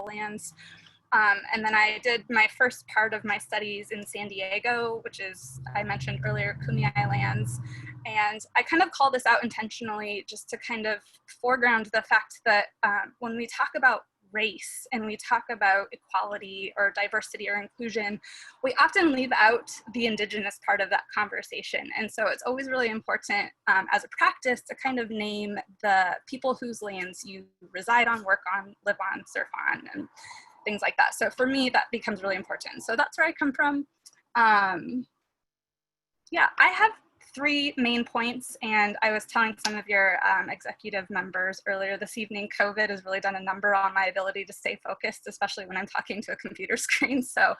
lands. And then I did my first part of my studies in San Diego, which is, I mentioned earlier, Kumeyaay lands. And I kind of call this out intentionally just to kind of foreground the fact that when we talk about race and we talk about equality or diversity or inclusion, we often leave out the Indigenous part of that conversation. And so it's always really important as a practice to kind of name the people whose lands you reside on, work on, live on, surf on, and things like that. So for me, that becomes really important. So that's where I come from. Yeah, I have 3 main points, and I was telling some of your executive members earlier this evening, COVID has really done a number on my ability to stay focused, especially when I'm talking to a computer screen. So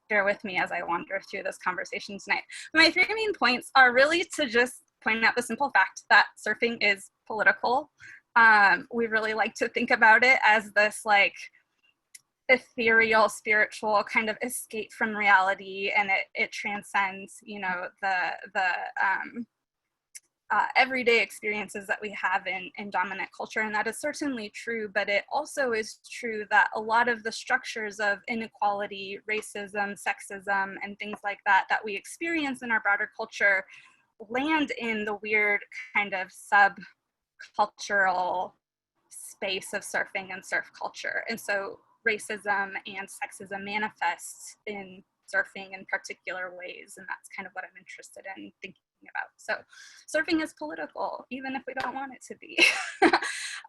bear with me as I wander through this conversation tonight. My 3 main points are really to just point out the simple fact that surfing is political. We really like to think about it as this like ethereal, spiritual kind of escape from reality, and it transcends, you know, the everyday experiences that we have in dominant culture, and that is certainly true. But it also is true that a lot of the structures of inequality, racism, sexism, and things like that that we experience in our broader culture land in the weird kind of subcultural space of surfing and surf culture. And so racism and sexism manifests in surfing in particular ways, and that's kind of what I'm interested in thinking about. So surfing is political, even if we don't want it to be.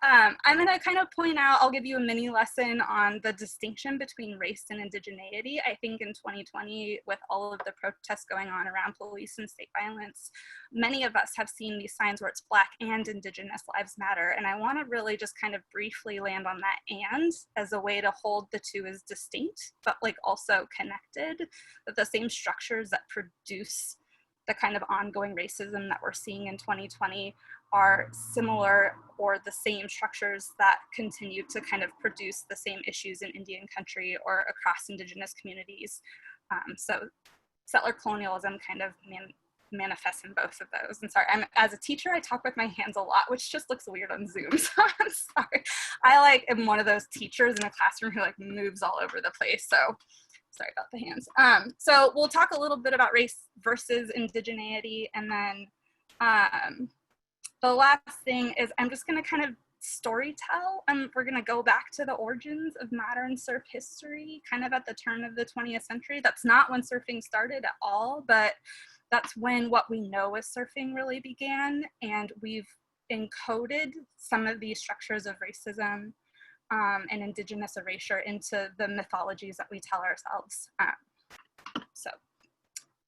I'm going to kind of point out, I'll give you a mini lesson on the distinction between race and indigeneity. I think in 2020, with all of the protests going on around police and state violence, many of us have seen these signs where it's Black and Indigenous lives matter. And I want to really just kind of briefly land on that "and" as a way to hold the two as distinct, but like also connected, that the same structures that produce the kind of ongoing racism that we're seeing in 2020 are similar or the same structures that continue to kind of produce the same issues in Indian country or across Indigenous communities. So settler colonialism kind of manifests in both of those. And sorry, as a teacher, I talk with my hands a lot, which just looks weird on Zoom, so I'm sorry. I am one of those teachers in a classroom who moves all over the place, so sorry about the hands. So we'll talk a little bit about race versus indigeneity, and then the last thing is I'm just going to kind of story tell, and we're going to go back to the origins of modern surf history, kind of at the turn of the 20th century. That's not when surfing started at all, but that's when what we know as surfing really began, and we've encoded some of these structures of racism and Indigenous erasure into the mythologies that we tell ourselves. So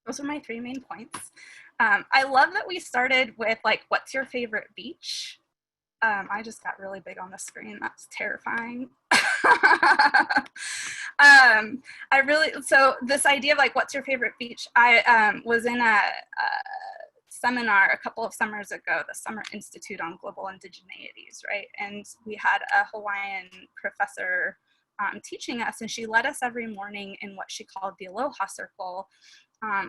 those are my 3 main points. I love that we started with what's your favorite beach? I just got really big on the screen. That's terrifying. So this idea of what's your favorite beach? I was in a seminar a couple of summers ago, the Summer Institute on Global Indigeneities, right? And we had a Hawaiian professor teaching us, and she led us every morning in what she called the Aloha Circle,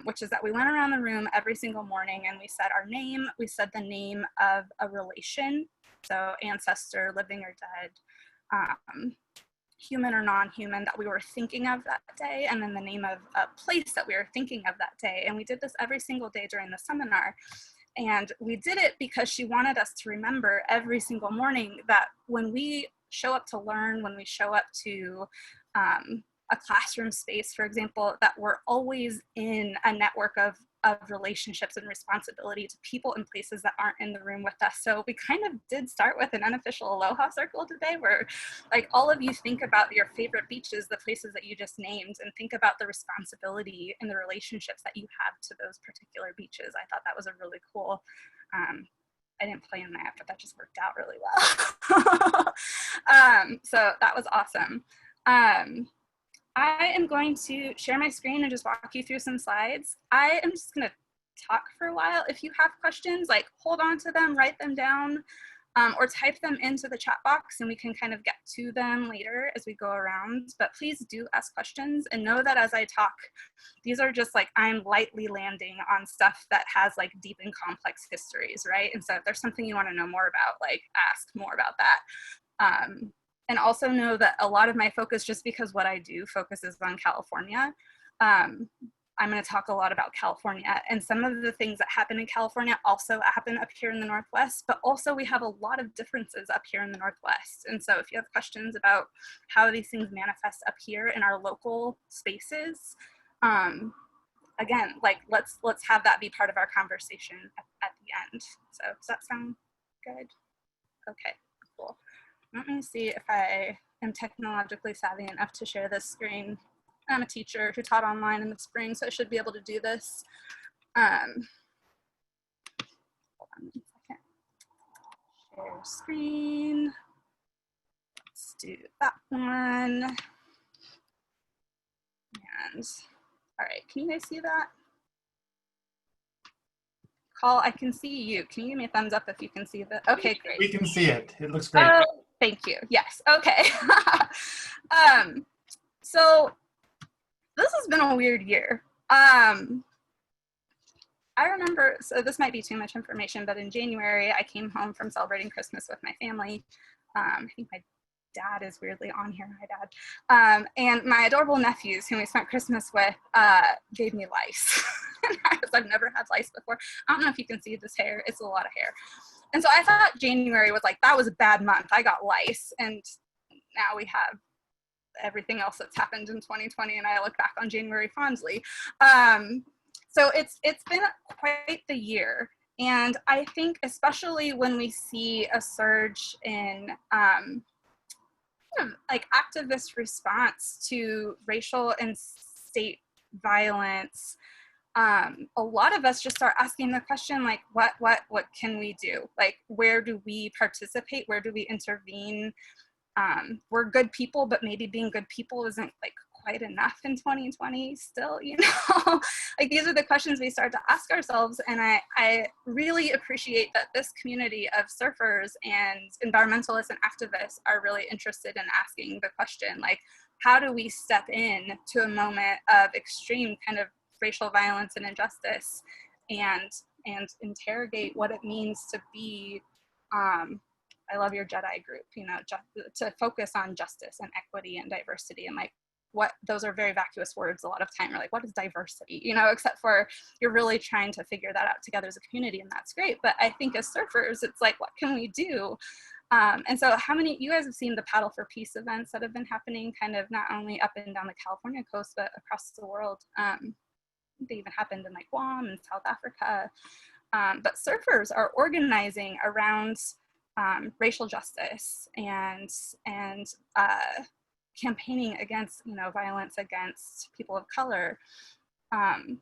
which is that we went around the room every single morning and we said our name, we said the name of a relation, so ancestor, living or dead, human or non-human that we were thinking of that day, and then the name of a place that we were thinking of that day. And we did this every single day during the seminar. And we did it because she wanted us to remember every single morning that when we show up to learn, when we show up to a classroom space, for example, that we're always in a network of relationships and responsibility to people and places that aren't in the room with us. So we kind of did start with an unofficial Aloha Circle today, where all of you think about your favorite beaches, the places that you just named, and think about the responsibility and the relationships that you have to those particular beaches. I thought that was a really cool, I didn't plan that, but that just worked out really well. So that was awesome. I am going to share my screen and just walk you through some slides. I am just going to talk for a while. If you have questions, hold on to them, write them down, or type them into the chat box, and we can kind of get to them later as we go around. But please do ask questions, and know that as I talk, these are just I'm lightly landing on stuff that has deep and complex histories, right? And so if there's something you want to know more about, ask more about that. And also know that a lot of my focus, just because what I do focuses on California, I'm going to talk a lot about California, and some of the things that happen in California also happen up here in the Northwest, but also we have a lot of differences up here in the Northwest. And so if you have questions about how these things manifest up here in our local spaces, again, like let's have that be part of our conversation at the end. So does that sound good? Okay, cool. Let me see if I am technologically savvy enough to share this screen. I'm a teacher who taught online in the spring, so I should be able to do this. Hold on 1 second. Share screen. Let's do that one. And all right, can you guys see that? Call, I can see you. Can you give me a thumbs up if you can see that? Okay, great. We can see it. It looks great. Oh, thank you. Yes, okay. So this has been a weird year. I remember, so this might be too much information, but in January, I came home from celebrating Christmas with my family. I think my dad is weirdly on here, hi Dad. And my adorable nephews, whom we spent Christmas with, gave me lice. I've never had lice before. I don't know if you can see this hair, it's a lot of hair. And so I thought January was like, that was a bad month, I got lice. And now we have everything else that's happened in 2020, and I look back on January fondly. So it's been quite the year. And I think especially when we see a surge in like activist response to racial and state violence, a lot of us just start asking the question, like, what can we do? Like, where do we participate? Where do we intervene? We're good people, but maybe being good people isn't like quite enough in 2020 still, you know? Like, these are the questions we start to ask ourselves. And I really appreciate that this community of surfers and environmentalists and activists are really interested in asking the question, like, how do we step in to a moment of extreme kind of racial violence and injustice and interrogate what it means to be, I love your Jedi group, you know, to focus on justice and equity and diversity, and like, what, those are very vacuous words a lot of time. We're like, what is diversity? You know, except for you're really trying to figure that out together as a community, and that's great. But I think as surfers, it's like, what can we do? And so how many, you guys have seen the Paddle for Peace events that have been happening kind of not only up and down the California coast, but across the world. They even happened in like Guam and South Africa. But surfers are organizing around racial justice and campaigning against, you know, violence against people of color. And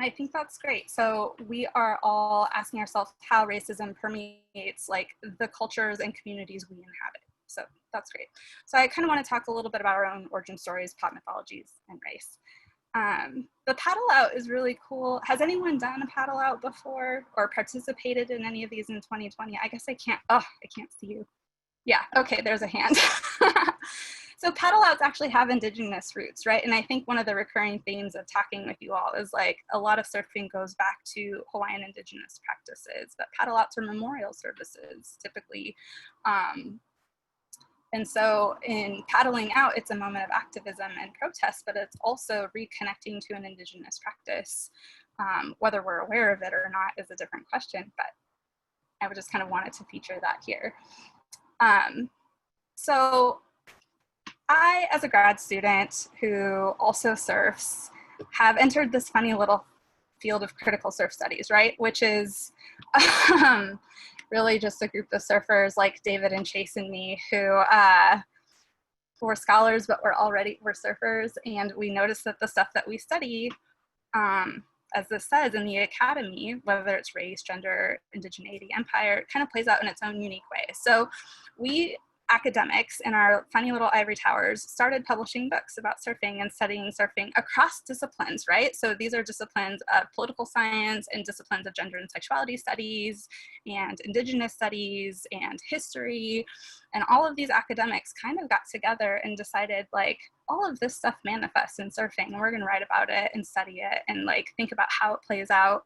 I think that's great. So we are all asking ourselves how racism permeates like the cultures and communities we inhabit. So that's great. So I kind of want to talk a little bit about our own origin stories, pop mythologies, and race. The paddle out is really cool. Has anyone done a paddle out before or participated in any of these in 2020? I guess I can't see you. Yeah, okay, there's a hand. So paddle outs actually have Indigenous roots, right? And I think one of the recurring themes of talking with you all is like a lot of surfing goes back to Hawaiian Indigenous practices, but paddle outs are memorial services typically. And so in paddling out, it's a moment of activism and protest, but it's also reconnecting to an Indigenous practice. Whether we're aware of it or not is a different question, but I would just kind of wanted to feature that here. So I, as a grad student who also surfs, have entered this funny little field of critical surf studies, right? Which is really just a group of surfers like David and Chase and me who were scholars, but we're surfers. And we noticed that the stuff that we study, as this says in the academy, whether it's race, gender, indigeneity, empire, it kind of plays out in its own unique way. So we academics in our funny little ivory towers started publishing books about surfing and studying surfing across disciplines, right? So these are disciplines of political science and disciplines of gender and sexuality studies and Indigenous studies and history. And all of these academics kind of got together and decided like, all of this stuff manifests in surfing, and we're gonna write about it and study it and like think about how it plays out,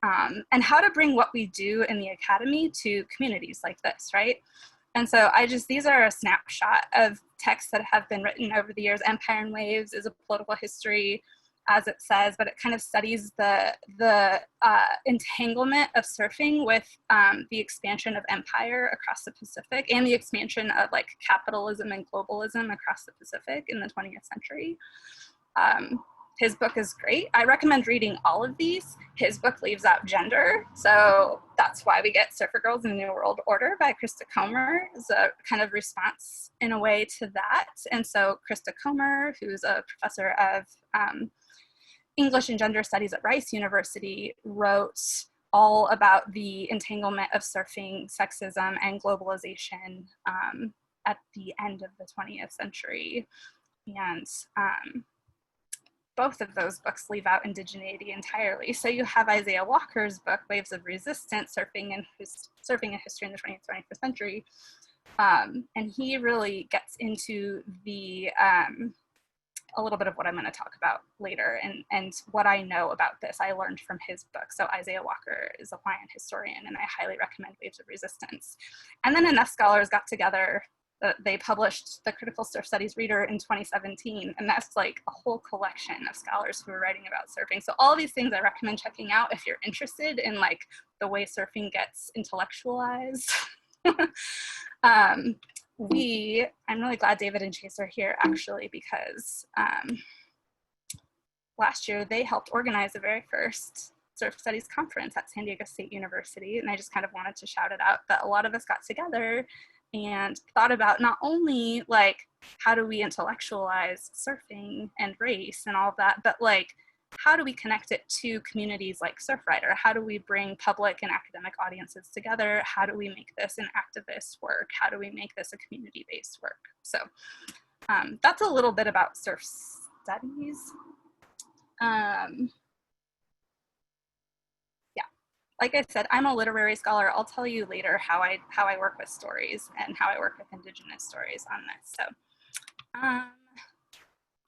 and how to bring what we do in the academy to communities like this, right? And so these are a snapshot of texts that have been written over the years. Empire and Waves is a political history, as it says, but it kind of studies the entanglement of surfing with the expansion of empire across the Pacific and the expansion of like capitalism and globalism across the Pacific in the 20th century. His book is great. I recommend reading all of these. His book leaves out gender, so that's why we get Surfer Girls in the New World Order by Krista Comer is a kind of response in a way to that. And so Krista Comer, who's a professor of English and Gender Studies at Rice University, wrote all about the entanglement of surfing, sexism, and globalization at the end of the 20th century. And both of those books leave out indigeneity entirely. So you have Isaiah Walker's book, Waves of Resistance, Surfing and History in the 20th, 21st century. And he really gets into the, a little bit of what I'm going to talk about later and what I know about this I learned from his book. So Isaiah Walker is a Hawaiian historian, and I highly recommend Waves of Resistance. And then enough scholars got together. They published the Critical Surf Studies Reader in 2017, and that's like a whole collection of scholars who are writing about surfing. So all these things I recommend checking out if you're interested in like the way surfing gets intellectualized. I'm really glad David and Chase are here actually, because last year they helped organize the very first Surf Studies conference at San Diego State University, and I just kind of wanted to shout it out that a lot of us got together and thought about not only like how do we intellectualize surfing and race and all of that, but like how do we connect it to communities like Surfrider? How do we bring public and academic audiences together? How do we make this an activist work? How do we make this a community-based work? So that's a little bit about surf studies. Like I said, I'm a literary scholar. I'll tell you later how I work with stories and how I work with Indigenous stories on this. So,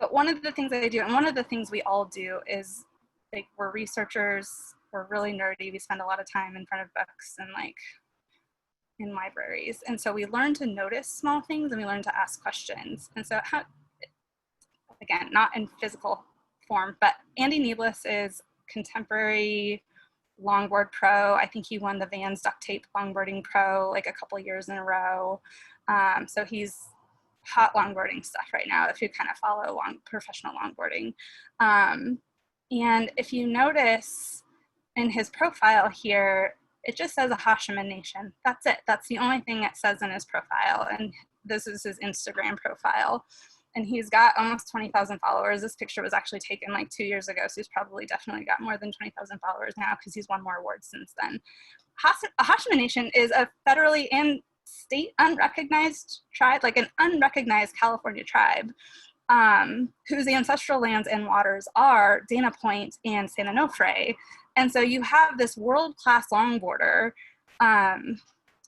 but one of the things I do, and one of the things we all do, is like we're researchers. We're really nerdy. We spend a lot of time in front of books and like in libraries, and so we learn to notice small things and we learn to ask questions. And so, again, not in physical form, but Andy Neebles is contemporary longboard pro. I think he won the Vans Duct Tape Longboarding Pro like a couple years in a row. So he's hot longboarding stuff right now if you kind of follow professional longboarding. And if you notice in his profile here, it just says Ahashiman Nation. That's it. That's the only thing it says in his profile. And this is his Instagram profile. And he's got almost 20,000 followers. This picture was actually taken like 2 years ago, so he's probably definitely got more than 20,000 followers now because he's won more awards since then. Ahashiman Nation is a federally and state unrecognized tribe, like an unrecognized California tribe, whose ancestral lands and waters are Dana Point and San Onofre. And so you have this world-class longboarder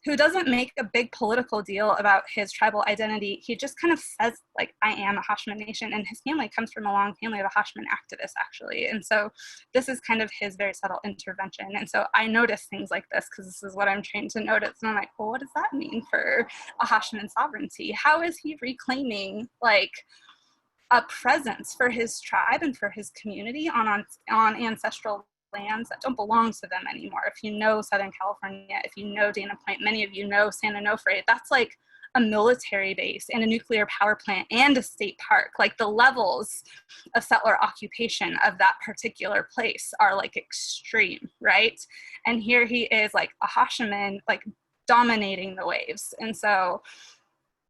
who doesn't make a big political deal about his tribal identity. He just kind of says, like, I am a Ahashiman Nation, and his family comes from a long family of Ahashiman activists, actually. And so this is kind of his very subtle intervention. And so I notice things like this because this is what I'm trained to notice. And I'm like, well, what does that mean for Ahashiman sovereignty? How is he reclaiming, like, a presence for his tribe and for his community on ancestral lands that don't belong to them anymore? If you know Southern California, if you know Dana Point, many of you know San Onofre, that's like a military base and a nuclear power plant and a state park. Like the levels of settler occupation of that particular place are like extreme, right? And here he is like a Ahashiman, like dominating the waves. And so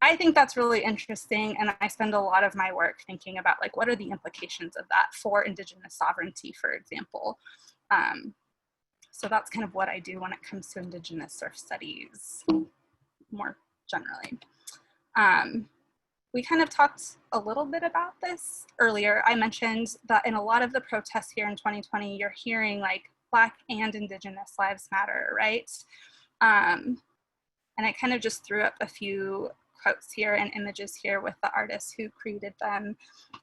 I think that's really interesting, and I spend a lot of my work thinking about like what are the implications of that for Indigenous sovereignty, for example. So that's kind of what I do when it comes to Indigenous surf studies more generally. We kind of talked a little bit about this earlier. I mentioned that in a lot of the protests here in 2020, you're hearing like Black and Indigenous lives matter, right? And I kind of just threw up a few quotes here and images here with the artists who created them.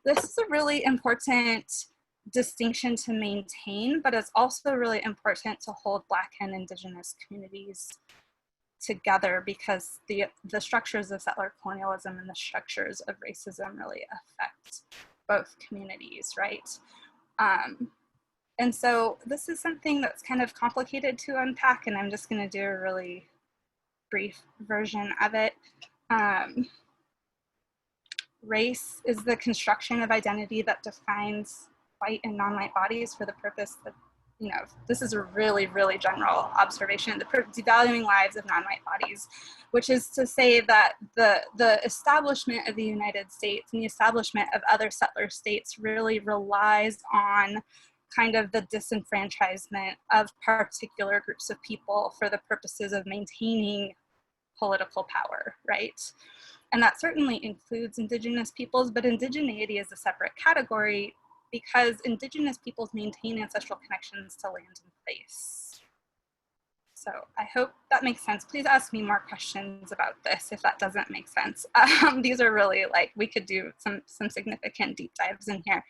This is a really important distinction to maintain, but it's also really important to hold Black and Indigenous communities together because the structures of settler colonialism and the structures of racism really affect both communities, right? And so this is something that's kind of complicated to unpack, and I'm just going to do a really brief version of it. Race is the construction of identity that defines white and non-white bodies for the purpose of, you know, this is a really, really general observation, the devaluing lives of non-white bodies, which is to say that the establishment of the United States and the establishment of other settler states really relies on kind of the disenfranchisement of particular groups of people for the purposes of maintaining political power, right? And that certainly includes Indigenous peoples, but indigeneity is a separate category because Indigenous peoples maintain ancestral connections to land and place. So I hope that makes sense. Please ask me more questions about this if that doesn't make sense. These are really like, we could do some significant deep dives in here,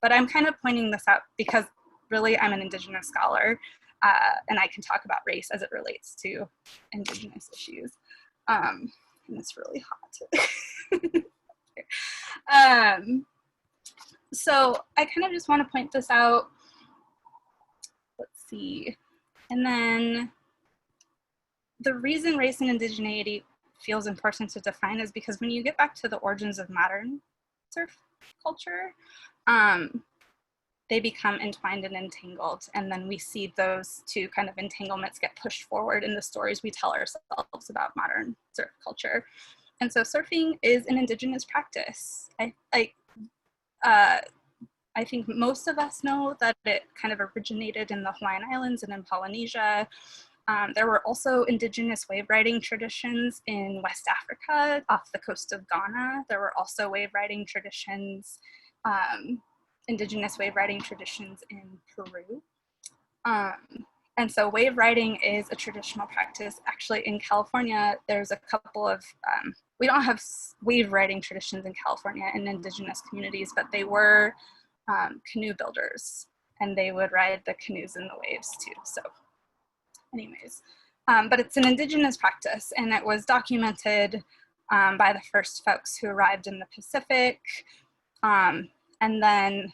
but I'm kind of pointing this out because really I'm an Indigenous scholar and I can talk about race as it relates to Indigenous issues. And it's really hot. So I kind of just want to point this out. Let's see. And then the reason race and indigeneity feels important to define is because when you get back to the origins of modern surf culture, they become entwined and entangled. And then we see those two kind of entanglements get pushed forward in the stories we tell ourselves about modern surf culture. And so surfing is an Indigenous practice. I think most of us know that it kind of originated in the Hawaiian Islands and in Polynesia. There were also Indigenous wave riding traditions in West Africa, off the coast of Ghana. There were also wave riding traditions, Indigenous wave riding traditions in Peru. And so wave riding is a traditional practice. Actually, in California, there's a couple of, we don't have wave riding traditions in California in Indigenous communities, but they were canoe builders, and they would ride the canoes in the waves too. So anyways, but it's an Indigenous practice, and it was documented by the first folks who arrived in the Pacific. And then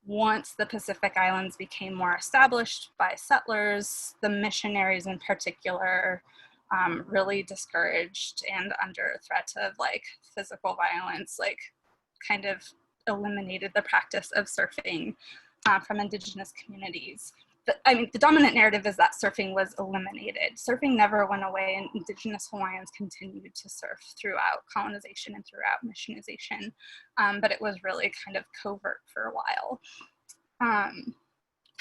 once the Pacific Islands became more established by settlers, the missionaries in particular really discouraged and under threat of like physical violence, like kind of eliminated the practice of surfing from Indigenous communities. The dominant narrative is that surfing was eliminated. Surfing never went away, and Indigenous Hawaiians continued to surf throughout colonization and throughout missionization, but it was really kind of covert for a while.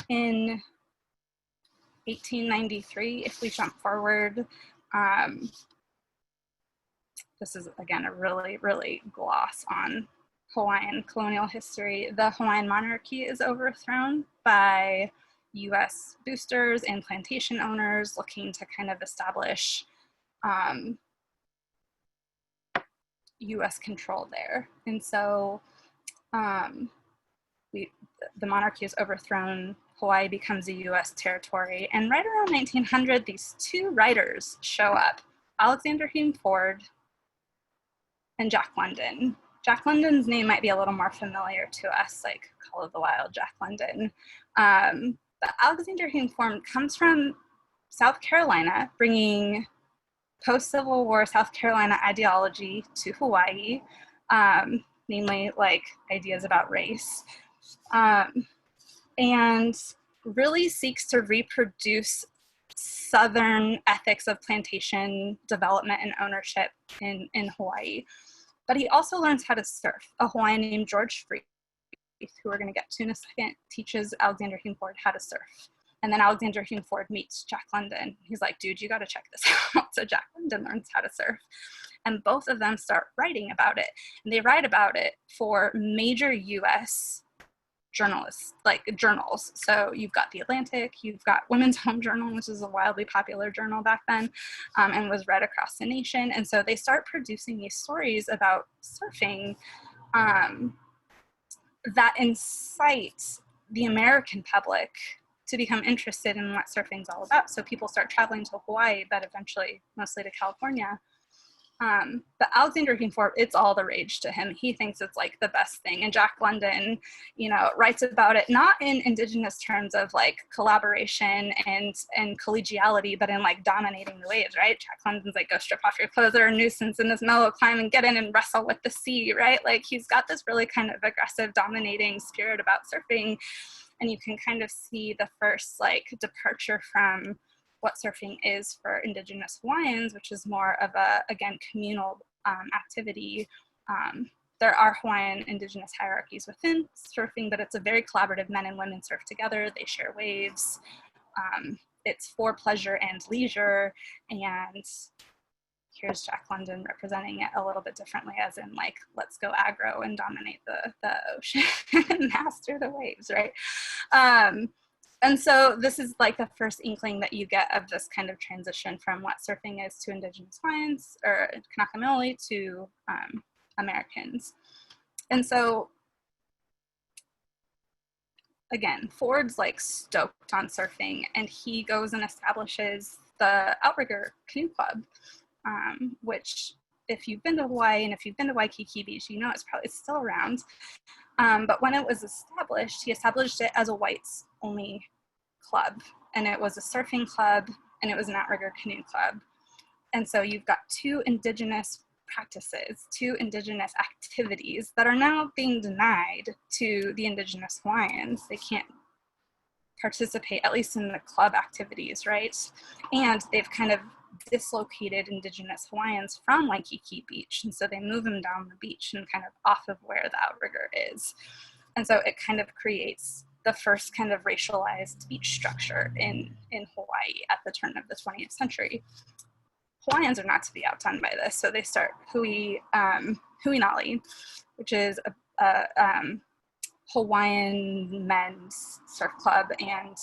In 1893, if we jump forward, this is again a really, really gloss on Hawaiian colonial history. The Hawaiian monarchy is overthrown by US boosters and plantation owners looking to kind of establish US control there. And so the monarchy is overthrown, Hawaii becomes a US territory, and right around 1900, these two writers show up, Alexander Hume Ford and Jack London. Jack London's name might be a little more familiar to us, like Call of the Wild, Jack London. But Alexander Hume Ford comes from South Carolina, bringing post-Civil War South Carolina ideology to Hawaii, namely like ideas about race, and really seeks to reproduce Southern ethics of plantation development and ownership in Hawaii. But he also learns how to surf. A Hawaiian named George Freeth, who we're going to get to in a second, teaches Alexander Hume Ford how to surf. And then Alexander Hume Ford meets Jack London. He's like, dude, you got to check this out. So Jack London learns how to surf. And both of them start writing about it. And they write about it for major US journalists, like journals. So you've got The Atlantic, you've got Women's Home Journal, which is a wildly popular journal back then, and was read across the nation. And so they start producing these stories about surfing that incite the American public to become interested in what surfing's all about. So people start traveling to Hawaii, but eventually mostly to California. But Alexander Kingford, it's all the rage to him. He thinks it's like the best thing. And Jack London, you know, writes about it, not in Indigenous terms of like collaboration and collegiality, but in like dominating the waves, right? Jack London's like, go strip off your clothes, they're a nuisance in this mellow climb and get in and wrestle with the sea, right? Like he's got this really kind of aggressive, dominating spirit about surfing. And you can kind of see the first like departure from what surfing is for Indigenous Hawaiians, which is more of a, again, communal activity. There are Hawaiian Indigenous hierarchies within surfing, but it's a very collaborative, men and women surf together, they share waves. It's for pleasure and leisure. And here's Jack London representing it a little bit differently, as in like, let's go aggro and dominate the ocean and master the waves, right? And so this is like the first inkling that you get of this kind of transition from what surfing is to Indigenous Hawaiians or Kanaka Maoli to Americans. And so, again, Ford's like stoked on surfing, and he goes and establishes the Outrigger Canoe Club, which if you've been to Hawaii and if you've been to Waikiki Beach, you know it's still around. But when it was established, he established it as a whites only club, and it was a surfing club and it was an outrigger canoe club. And so you've got two Indigenous practices, two Indigenous activities that are now being denied to the Indigenous Hawaiians. They can't participate, at least in the club activities, right? And they've kind of dislocated Indigenous Hawaiians from Waikiki Beach, and so they move them down the beach and kind of off of where the outrigger is. And so it kind of creates the first kind of racialized beach structure in Hawaii at the turn of the 20th century. Hawaiians are not to be outdone by this, so they start Hui Nali, which is a Hawaiian men's surf club, and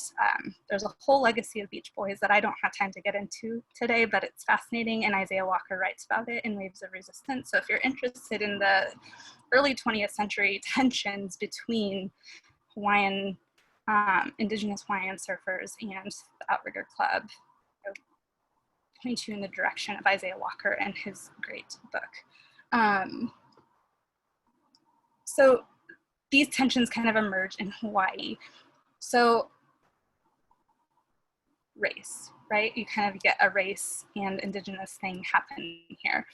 there's a whole legacy of Beach Boys that I don't have time to get into today, but it's fascinating, and Isaiah Walker writes about it in Waves of Resistance. So if you're interested in the early 20th century tensions between Hawaiian, Indigenous Hawaiian surfers and the Outrigger Club, I'll point you in the direction of Isaiah Walker and his great book. So these tensions kind of emerge in Hawaii. So race, right? You kind of get a race and Indigenous thing happen here.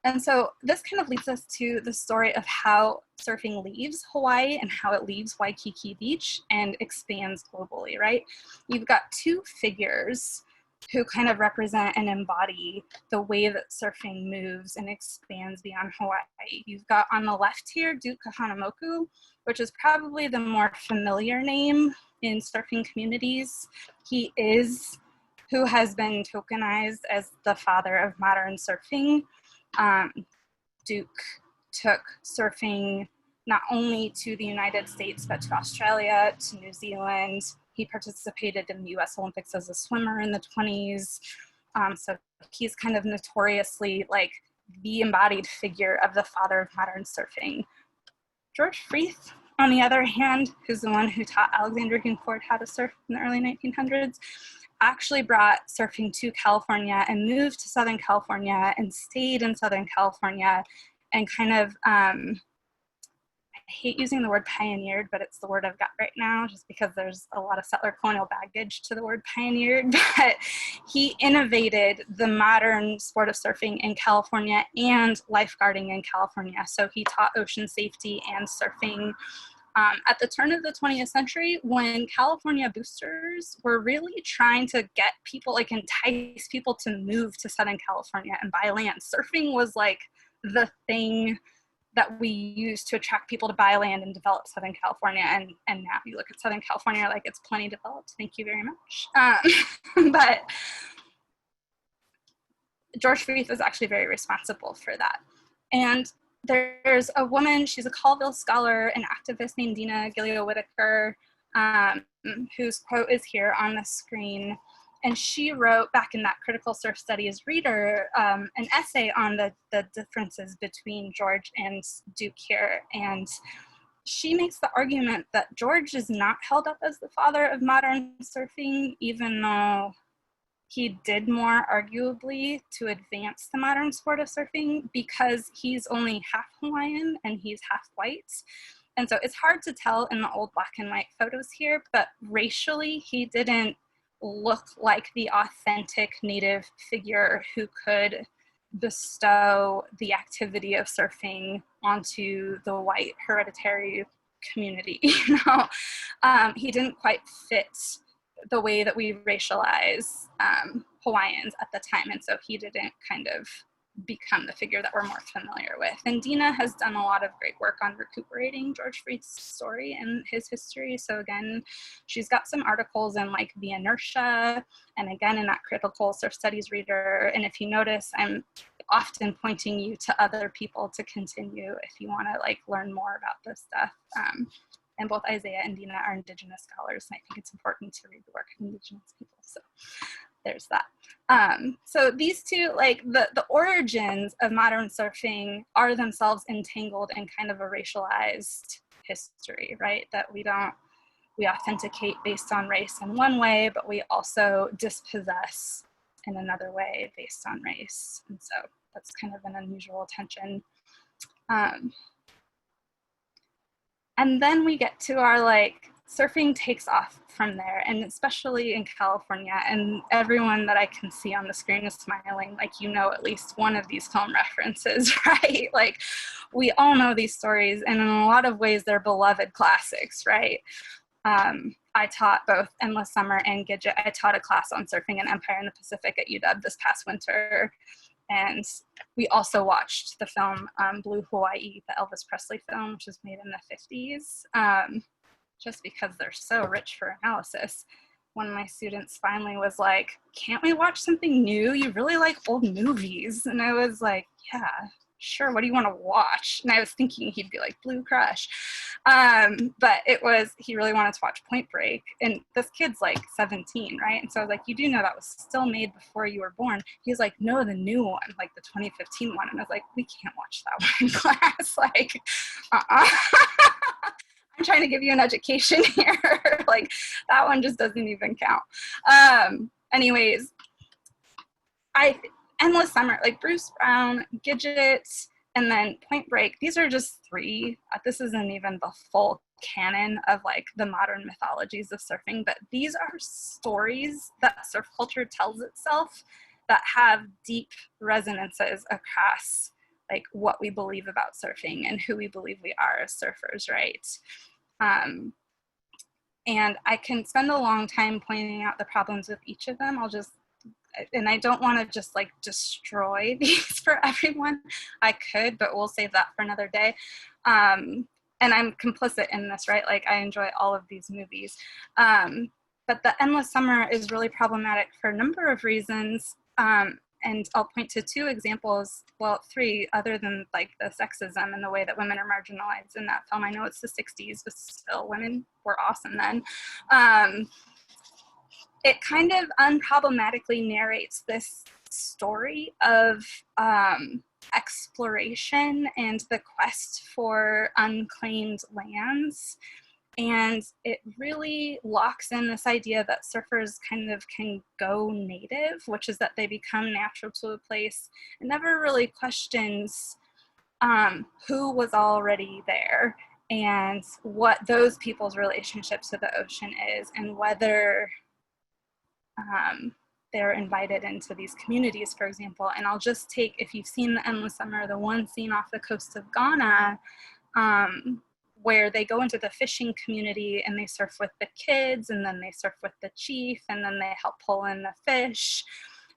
And so this kind of leads us to the story of how surfing leaves Hawaii and how it leaves Waikiki Beach and expands globally, right? You've got two figures who kind of represent and embody the way that surfing moves and expands beyond Hawaii. You've got on the left here, Duke Kahanamoku, which is probably the more familiar name in surfing communities. He is who has been tokenized as the father of modern surfing. Duke took surfing not only to the United States, but to Australia, to New Zealand. He participated in the US Olympics as a swimmer in the 20s. So he's kind of notoriously like the embodied figure of the father of modern surfing. George Freeth, on the other hand, who's the one who taught Alexander Kingford how to surf in the early 1900s, actually brought surfing to California and moved to Southern California and stayed in Southern California and kind of, I hate using the word pioneered, but it's the word I've got right now just because there's a lot of settler colonial baggage to the word pioneered, but he innovated the modern sport of surfing in California and lifeguarding in California. So he taught ocean safety and surfing. At the turn of the 20th century, when California boosters were really trying to get people, like entice people to move to Southern California and buy land, surfing was like the thing that we used to attract people to buy land and develop Southern California. And now you look at Southern California, like it's plenty developed. Thank you very much. But George Freeth was actually very responsible for that. And there's a woman, she's a Colville scholar, an activist named Dina Gilio-Whitaker, whose quote is here on the screen. And she wrote back in that Critical Surf Studies reader an essay on the differences between George and Duke here. And she makes the argument that George is not held up as the father of modern surfing, even though he did more arguably to advance the modern sport of surfing, because he's only half Hawaiian and he's half white. And so it's hard to tell in the old black and white photos here, but racially he didn't look like the authentic Native figure who could bestow the activity of surfing onto the white hereditary community. He didn't quite fit the way that we racialize Hawaiians at the time, and so he didn't kind of become the figure that we're more familiar with. And Dina has done a lot of great work on recuperating George Freed's story and his history. So again, she's got some articles in like The Inertia, and again in that critical surf studies reader. And if you notice, I'm often pointing you to other people to continue if you want to like learn more about this stuff. And both Isaiah and Dina are Indigenous scholars, and I think it's important to read the work of Indigenous people. So there's that. So these two, like the origins of modern surfing are themselves entangled in kind of a racialized history, right? That we authenticate based on race in one way, but we also dispossess in another way based on race. And so that's kind of an unusual tension. And then we get to our like, surfing takes off from there, and especially in California, and everyone that I can see on the screen is smiling, like, you know, at least one of these film references, right? Like, we all know these stories, and in a lot of ways, they're beloved classics, right? I taught both Endless Summer and Gidget. I taught a class on surfing and Empire in the Pacific at UW this past winter. And we also watched the film Blue Hawaii, the Elvis Presley film, which was made in the 50s, just because they're so rich for analysis. One of my students finally was like, can't we watch something new? You really like old movies. And I was like, yeah, sure, what do you want to watch? And I was thinking he'd be like Blue Crush. But he really wanted to watch Point Break. And this kid's like 17, right? And so I was like, you do know that was still made before you were born. He's like, no, the new one, like the 2015 one. And I was like, we can't watch that one in class. Like, I'm trying to give you an education here. Like, that one just doesn't even count. Anyways, Endless Summer, like Bruce Brown, Gidget, and then Point Break, these are just three. This isn't even the full canon of like the modern mythologies of surfing, but these are stories that surf culture tells itself that have deep resonances across like what we believe about surfing and who we believe we are as surfers, right? And I can spend a long time pointing out the problems with each of them. And I don't want to just like destroy these for everyone. I could, but we'll save that for another day. And I'm complicit in this, right? Like, I enjoy all of these movies. But the Endless Summer is really problematic for a number of reasons. And I'll point to two examples, well, three, other than like the sexism and the way that women are marginalized in that film. I know it's the 60s, but still, women were awesome then. It kind of unproblematically narrates this story of exploration and the quest for unclaimed lands. And it really locks in this idea that surfers kind of can go native, which is that they become natural to a place, and never really questions who was already there and what those people's relationship to the ocean is, and whether they're invited into these communities, for example. And I'll just take, if you've seen the Endless Summer, the one scene off the coast of Ghana, where they go into the fishing community and they surf with the kids, and then they surf with the chief, and then they help pull in the fish.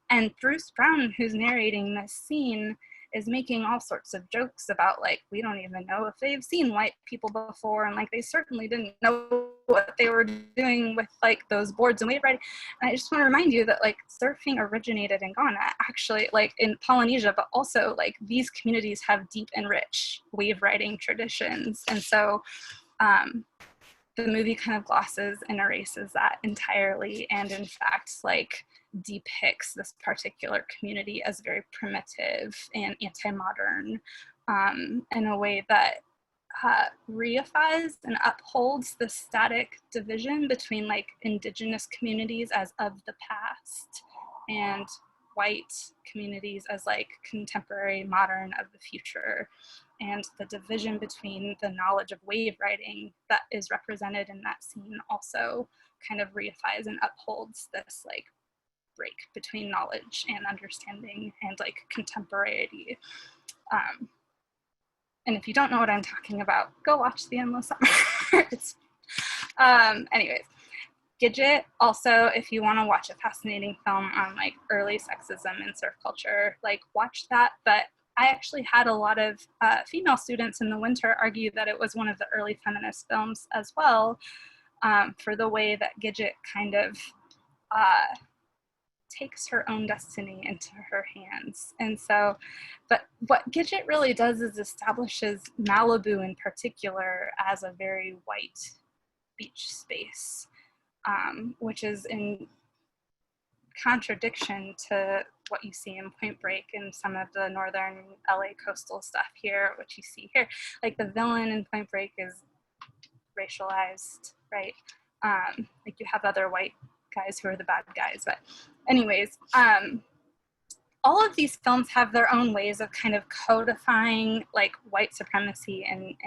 And Bruce Brown, who's narrating this scene, is making all sorts of jokes about, like, we don't even know if they've seen white people before, and like they certainly didn't know what they were doing with like those boards and wave riding. And I just want to remind you that like surfing originated in Ghana, actually, like in Polynesia, but also like these communities have deep and rich wave riding traditions. And so the movie kind of glosses and erases that entirely, and in fact like depicts this particular community as very primitive and anti-modern in a way that reifies and upholds the static division between like indigenous communities as of the past and white communities as like contemporary modern of the future, and the division between the knowledge of wave writing that is represented in that scene also kind of reifies and upholds this like break between knowledge and understanding and like contemporaneity. And if you don't know what I'm talking about, go watch The Endless Summer. Anyways, Gidget, also, if you want to watch a fascinating film on like early sexism in surf culture, like watch that. But I actually had a lot of female students in the winter argue that it was one of the early feminist films as well, for the way that Gidget kind of takes her own destiny into her hands. And so, but what Gidget really does is establishes Malibu in particular as a very white beach space, which is in contradiction to what you see in Point Break and some of the northern LA coastal stuff here, which you see here. Like the villain in Point Break is racialized, right? Like you have other white guys who are the bad guys, but anyways, all of these films have their own ways of kind of codifying like white supremacy in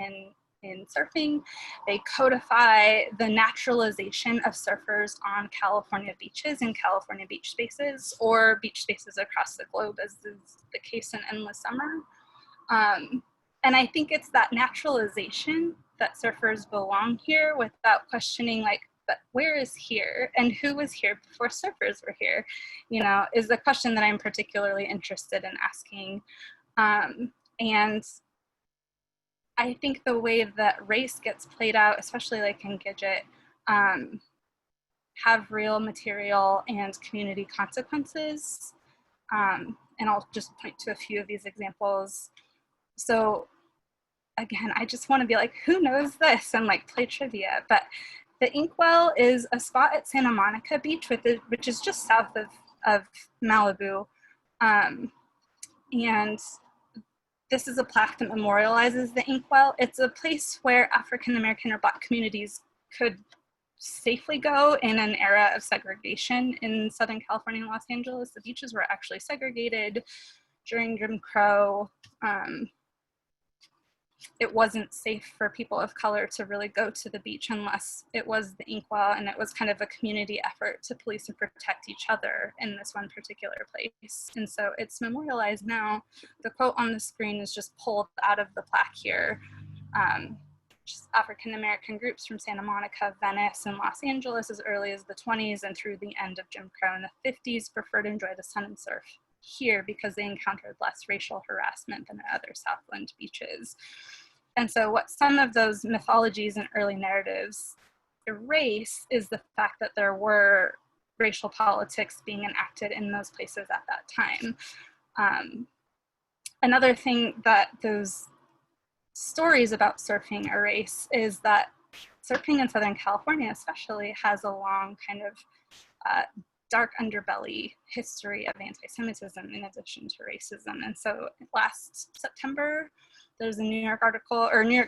surfing. They codify the naturalization of surfers on California beaches and California beach spaces, or beach spaces across the globe, as is the case in Endless Summer. And I think it's that naturalization that surfers belong here without questioning like, but where is here and who was here before surfers were here, you know, is the question that I'm particularly interested in asking. And I think the way that race gets played out, especially like in Gidget, have real material and community consequences. And I'll just point to a few of these examples. So again, I just want to be like, who knows this? And like play trivia. But the Inkwell is a spot at Santa Monica Beach, which is just south of Malibu. And this is a plaque that memorializes the Inkwell. It's a place where African-American or Black communities could safely go in an era of segregation in Southern California and Los Angeles. The beaches were actually segregated during Jim Crow. It wasn't safe for people of color to really go to the beach unless it was the Inkwell, and it was kind of a community effort to police and protect each other in this one particular place. And so it's memorialized now. The quote on the screen is just pulled out of the plaque here. Just African-American groups from Santa Monica, Venice, and Los Angeles as early as the 20s and through the end of Jim Crow in the 50s preferred to enjoy the sun and surf here because they encountered less racial harassment than at other Southland beaches. And so what some of those mythologies and early narratives erase is the fact that there were racial politics being enacted in those places at that time. Another thing that those stories about surfing erase is that surfing in Southern California especially has a long kind of dark underbelly history of anti-Semitism in addition to racism. And so last September, there's a New York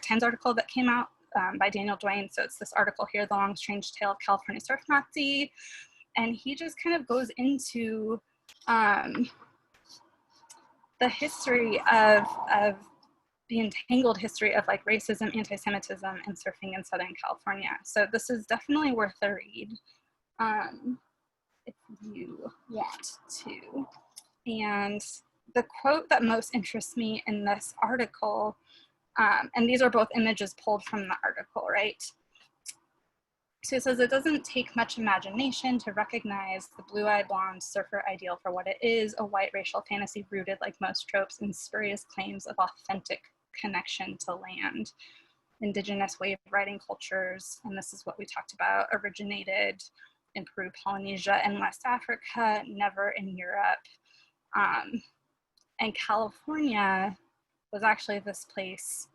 Times article that came out by Daniel Duane. So it's this article here, The Long Strange Tale of California Surf Nazi. And he just kind of goes into the history of the entangled history of like racism, anti-Semitism, and surfing in Southern California. So this is definitely worth a read if you want to. And the quote that most interests me in this article, and these are both images pulled from the article, right? So it says, it doesn't take much imagination to recognize the blue-eyed blonde surfer ideal for what it is, a white racial fantasy rooted, like most tropes, in spurious claims of authentic connection to land. Indigenous wave riding cultures, and this is what we talked about, originated in Peru, Polynesia, and West Africa, never in Europe. And California was actually this place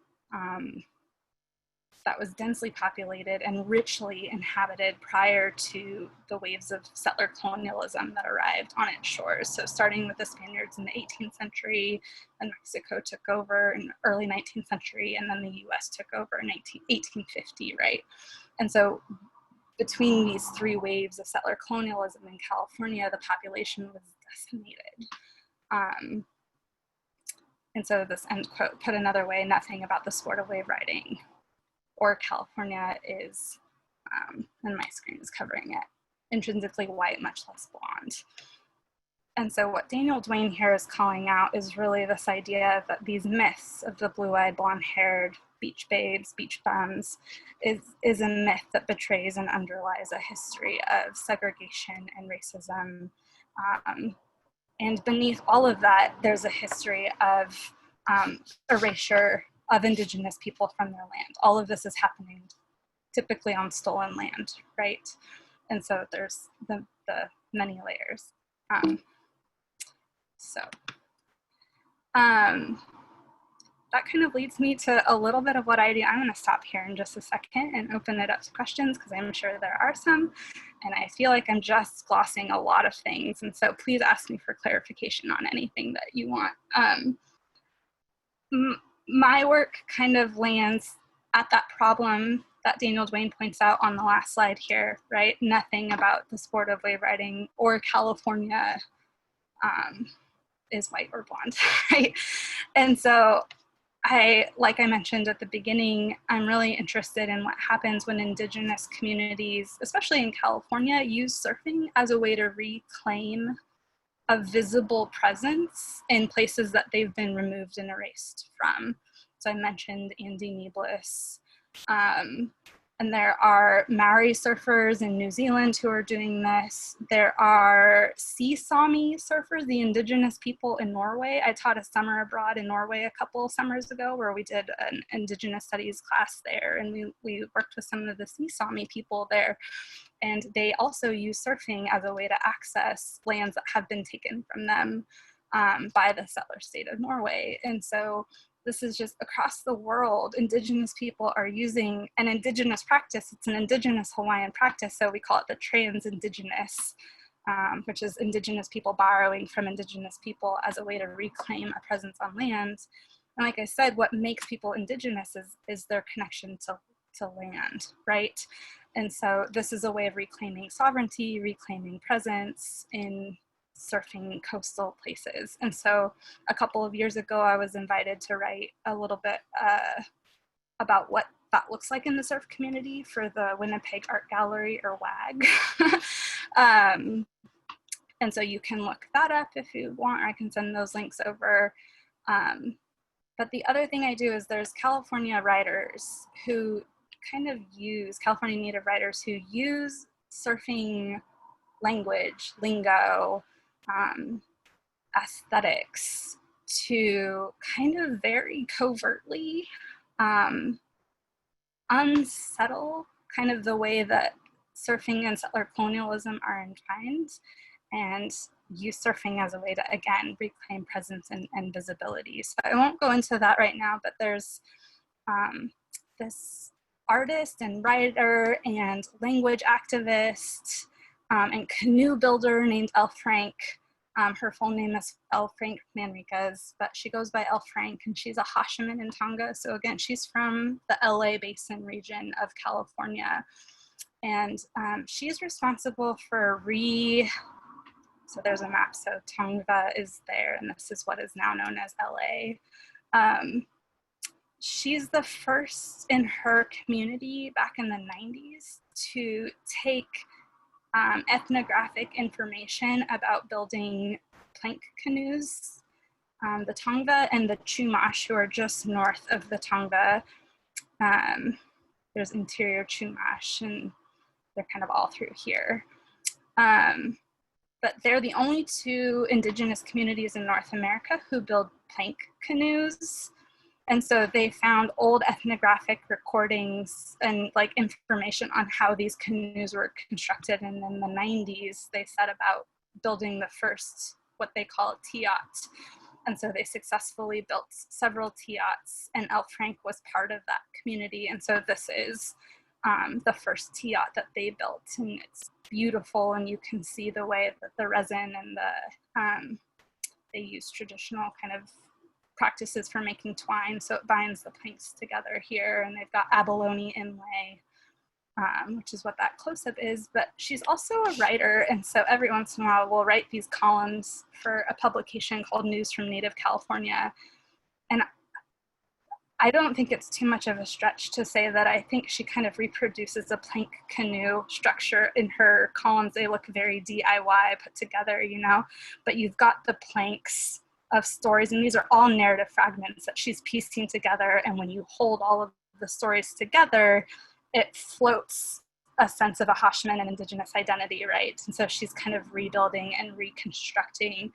that was densely populated and richly inhabited prior to the waves of settler colonialism that arrived on its shores. So starting with the Spaniards in the 18th century, and Mexico took over in the early 19th century, and then the US took over in 1850, right? And so between these three waves of settler colonialism in California, the population was decimated. And so this end quote, put another way, nothing about the sport of wave riding or California is, and my screen is covering it, intrinsically white, much less blonde. And so what Daniel Duane here is calling out is really this idea that these myths of the blue-eyed, blonde-haired beach babes, beach bums, is a myth that betrays and underlies a history of segregation and racism. And beneath all of that, there's a history of erasure of Indigenous people from their land. All of this is happening typically on stolen land, right? And so there's the many layers. That kind of leads me to a little bit of what I do. I'm going to stop here in just a second and open it up to questions because I'm sure there are some, and I feel like I'm just glossing a lot of things. And so please ask me for clarification on anything that you want. My work kind of lands at that problem that Daniel Duane points out on the last slide here, right? Nothing about the sport of wave riding or California is white or blonde, right? And so like I mentioned at the beginning, I'm really interested in what happens when Indigenous communities, especially in California, use surfing as a way to reclaim a visible presence in places that they've been removed and erased from. So I mentioned Andy Neebles, and there are Maori surfers in New Zealand who are doing this. There are Sea Sami surfers, the Indigenous people in Norway. I taught a summer abroad in Norway a couple summers ago where we did an Indigenous studies class there, and we worked with some of the Sea Sami people there. And they also use surfing as a way to access lands that have been taken from them by the settler state of Norway. And so this is just across the world, Indigenous people are using an Indigenous practice. It's an Indigenous Hawaiian practice, so we call it the trans-Indigenous, which is Indigenous people borrowing from Indigenous people as a way to reclaim a presence on land. And like I said, what makes people Indigenous is their connection to land, right? And so this is a way of reclaiming sovereignty, reclaiming presence in surfing coastal places. And so a couple of years ago, I was invited to write a little bit about what that looks like in the surf community for the Winnipeg Art Gallery, or WAG. And so you can look that up if you want, or I can send those links over. But the other thing I do is there's California writers who kind of use, California Native writers who use surfing language, lingo, aesthetics to kind of very covertly unsettle kind of the way that surfing and settler colonialism are entwined, and use surfing as a way to, again, reclaim presence and visibility. So I won't go into that right now, but there's this artist and writer and language activist and canoe builder named Elle Frank. Her full name is Elle Frank Manriquez, but she goes by Elle Frank, and she's a Hashiman in Tonga. So again, she's from the LA Basin region of California. And she's responsible for so there's a map, so Tonga is there, and this is what is now known as LA. She's the first in her community back in the 90s to take ethnographic information about building plank canoes. The Tongva and the Chumash, who are just north of the Tongva, there's interior Chumash, and they're kind of all through here. But they're the only two Indigenous communities in North America who build plank canoes. And so they found old ethnographic recordings and like information on how these canoes were constructed. And in the 90s, they set about building the first, what they call a tiat, And so they successfully built several teats, and L. Frank was part of that community. And so this is the first teat that they built, and it's beautiful, and you can see the way that the resin and they use traditional kind of practices for making twine, so it binds the planks together here, and they've got abalone inlay, which is what that close-up is. But she's also a writer, and so every once in a while we'll write these columns for a publication called News from Native California. And I don't think it's too much of a stretch to say that I think she kind of reproduces a plank canoe structure in her columns. They look very DIY put together, you know, but you've got the planks of stories, and these are all narrative fragments that she's piecing together. And when you hold all of the stories together, it floats a sense of Ahashman and Indigenous identity, right? And so she's kind of rebuilding and reconstructing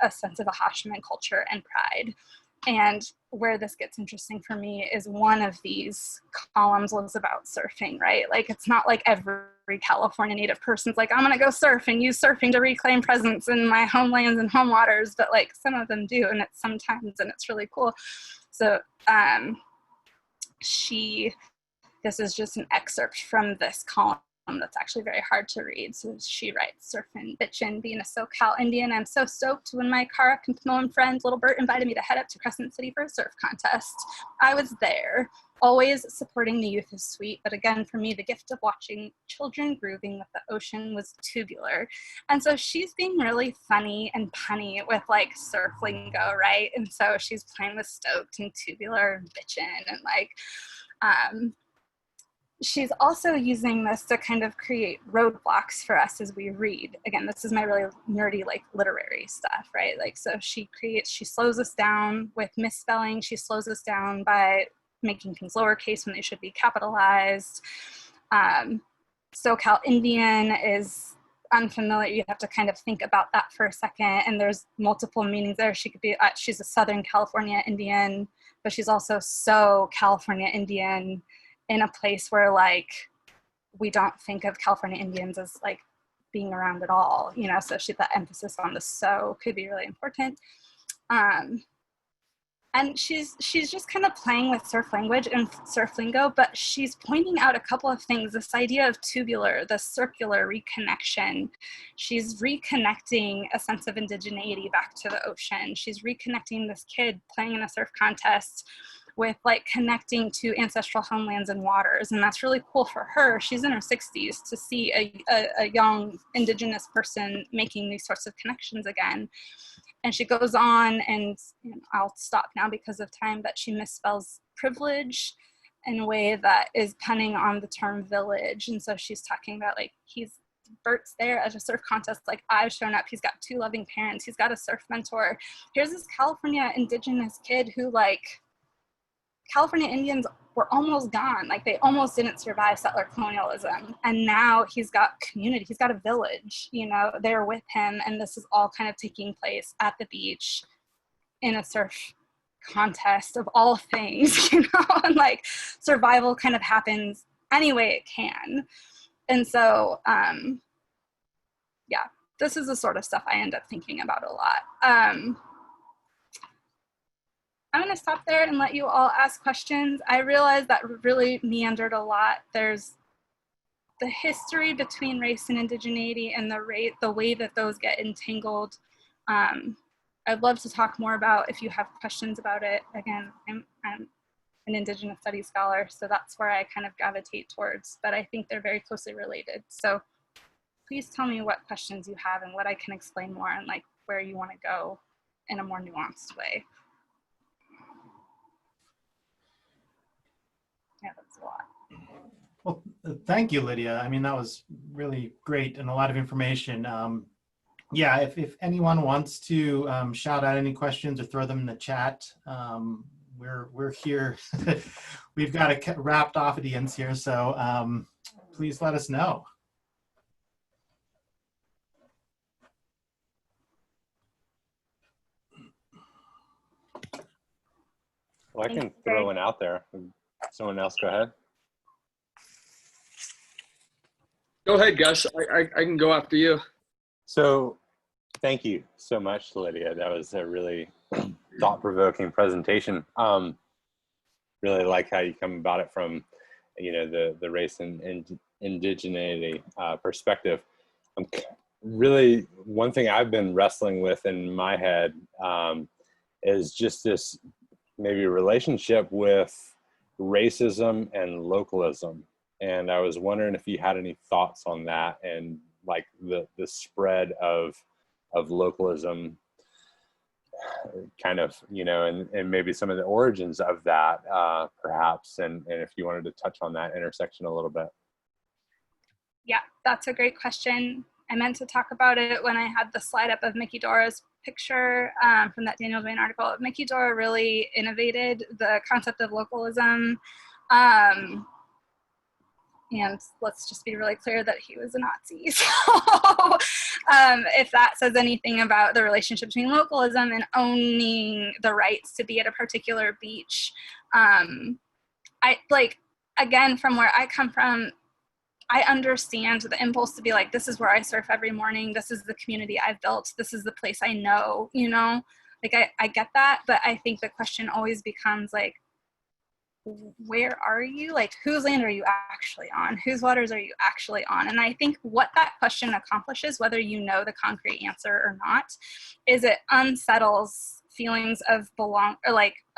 a sense of Ahashman culture and pride. And where this gets interesting for me is one of these columns was about surfing, right? Like, it's not like every California Native person's like, I'm gonna go surf and use surfing to reclaim presence in my homelands and home waters, but like some of them do, and it's sometimes, and it's really cool. So this is just an excerpt from this column that's actually very hard to read. So she writes, surfing, bitchin', being a SoCal Indian, I'm so stoked when my Karak and Samoan friend, Little Bert, invited me to head up to Crescent City for a surf contest. I was there. Always supporting the youth is sweet, but again, for me, the gift of watching children grooving with the ocean was tubular. And so she's being really funny and punny with like surf lingo, right? And so she's playing with stoked and tubular and bitchin', and like, she's also using this to kind of create roadblocks for us as we read. Again, this is my really nerdy, like literary stuff, right? Like, so she slows us down with misspelling. She slows us down by making things lowercase when they should be capitalized. SoCal Indian is unfamiliar. You have to kind of think about that for a second. And there's multiple meanings there. She could be, she's a Southern California Indian, but she's also so California Indian in a place where like we don't think of California Indians as like being around at all, you know, so that emphasis on the so could be really important. And she's just kind of playing with surf language and surf lingo, but she's pointing out a couple of things. This idea of tubular, the circular reconnection. She's reconnecting a sense of indigeneity back to the ocean. She's reconnecting this kid playing in a surf contest with like connecting to ancestral homelands and waters. And that's really cool for her. She's in her 60s to see a young Indigenous person making these sorts of connections again. And she goes on, and you know, I'll stop now because of time, but she misspells privilege in a way that is punning on the term village. And so she's talking about like, Bert's there at a surf contest, like I've shown up, he's got 2 loving parents, he's got a surf mentor. Here's this California Indigenous kid who like, California Indians were almost gone. Like they almost didn't survive settler colonialism. And now he's got community, he's got a village, you know, they're with him. And this is all kind of taking place at the beach in a surf contest of all things, you know, and like survival kind of happens any way it can. And so, yeah, this is the sort of stuff I end up thinking about a lot. I'm going to stop there and let you all ask questions. I realize that really meandered a lot. There's the history between race and indigeneity and the way that those get entangled. I'd love to talk more about if you have questions about it. Again, I'm an Indigenous studies scholar, so that's where I kind of gravitate towards, but I think they're very closely related. So please tell me what questions you have and what I can explain more and like where you want to go in a more nuanced way. Yeah, that's a lot. Well, thank you, Lydia. I mean, that was really great and a lot of information. Yeah, if anyone wants to shout out any questions or throw them in the chat, we're here. We've got a wrapped audience here, so please let us know. Well, I can throw one out there. Someone else, go ahead. Go ahead, Gus. I can go after you. So Thank you so much, Lydia. That was a really thought-provoking presentation. Really like how you come about it from, the race and indigeneity perspective. Really, one thing I've been wrestling with in my head is just this maybe relationship with racism and localism. And I was wondering if you had any thoughts on that, and like the spread of localism, kind of, and maybe some of the origins of that, perhaps, and if you wanted to touch on that intersection a little bit. Yeah, that's a great question. I meant to talk about it when I had the slide up of Mickey Dora's picture from that Daniel Dwayne article. Mickey Dora really innovated the concept of localism. And let's just be really clear that he was a Nazi. So if that says anything about the relationship between localism and owning the rights to be at a particular beach, again, from where I come from, I understand the impulse to be like, this is where I surf every morning. This is the community I've built. This is the place I know, I get that. But I think the question always becomes like, where are you? Like, whose land are you actually on? Whose waters are you actually on? And I think what that question accomplishes, whether you know the concrete answer or not, is it unsettles feelings of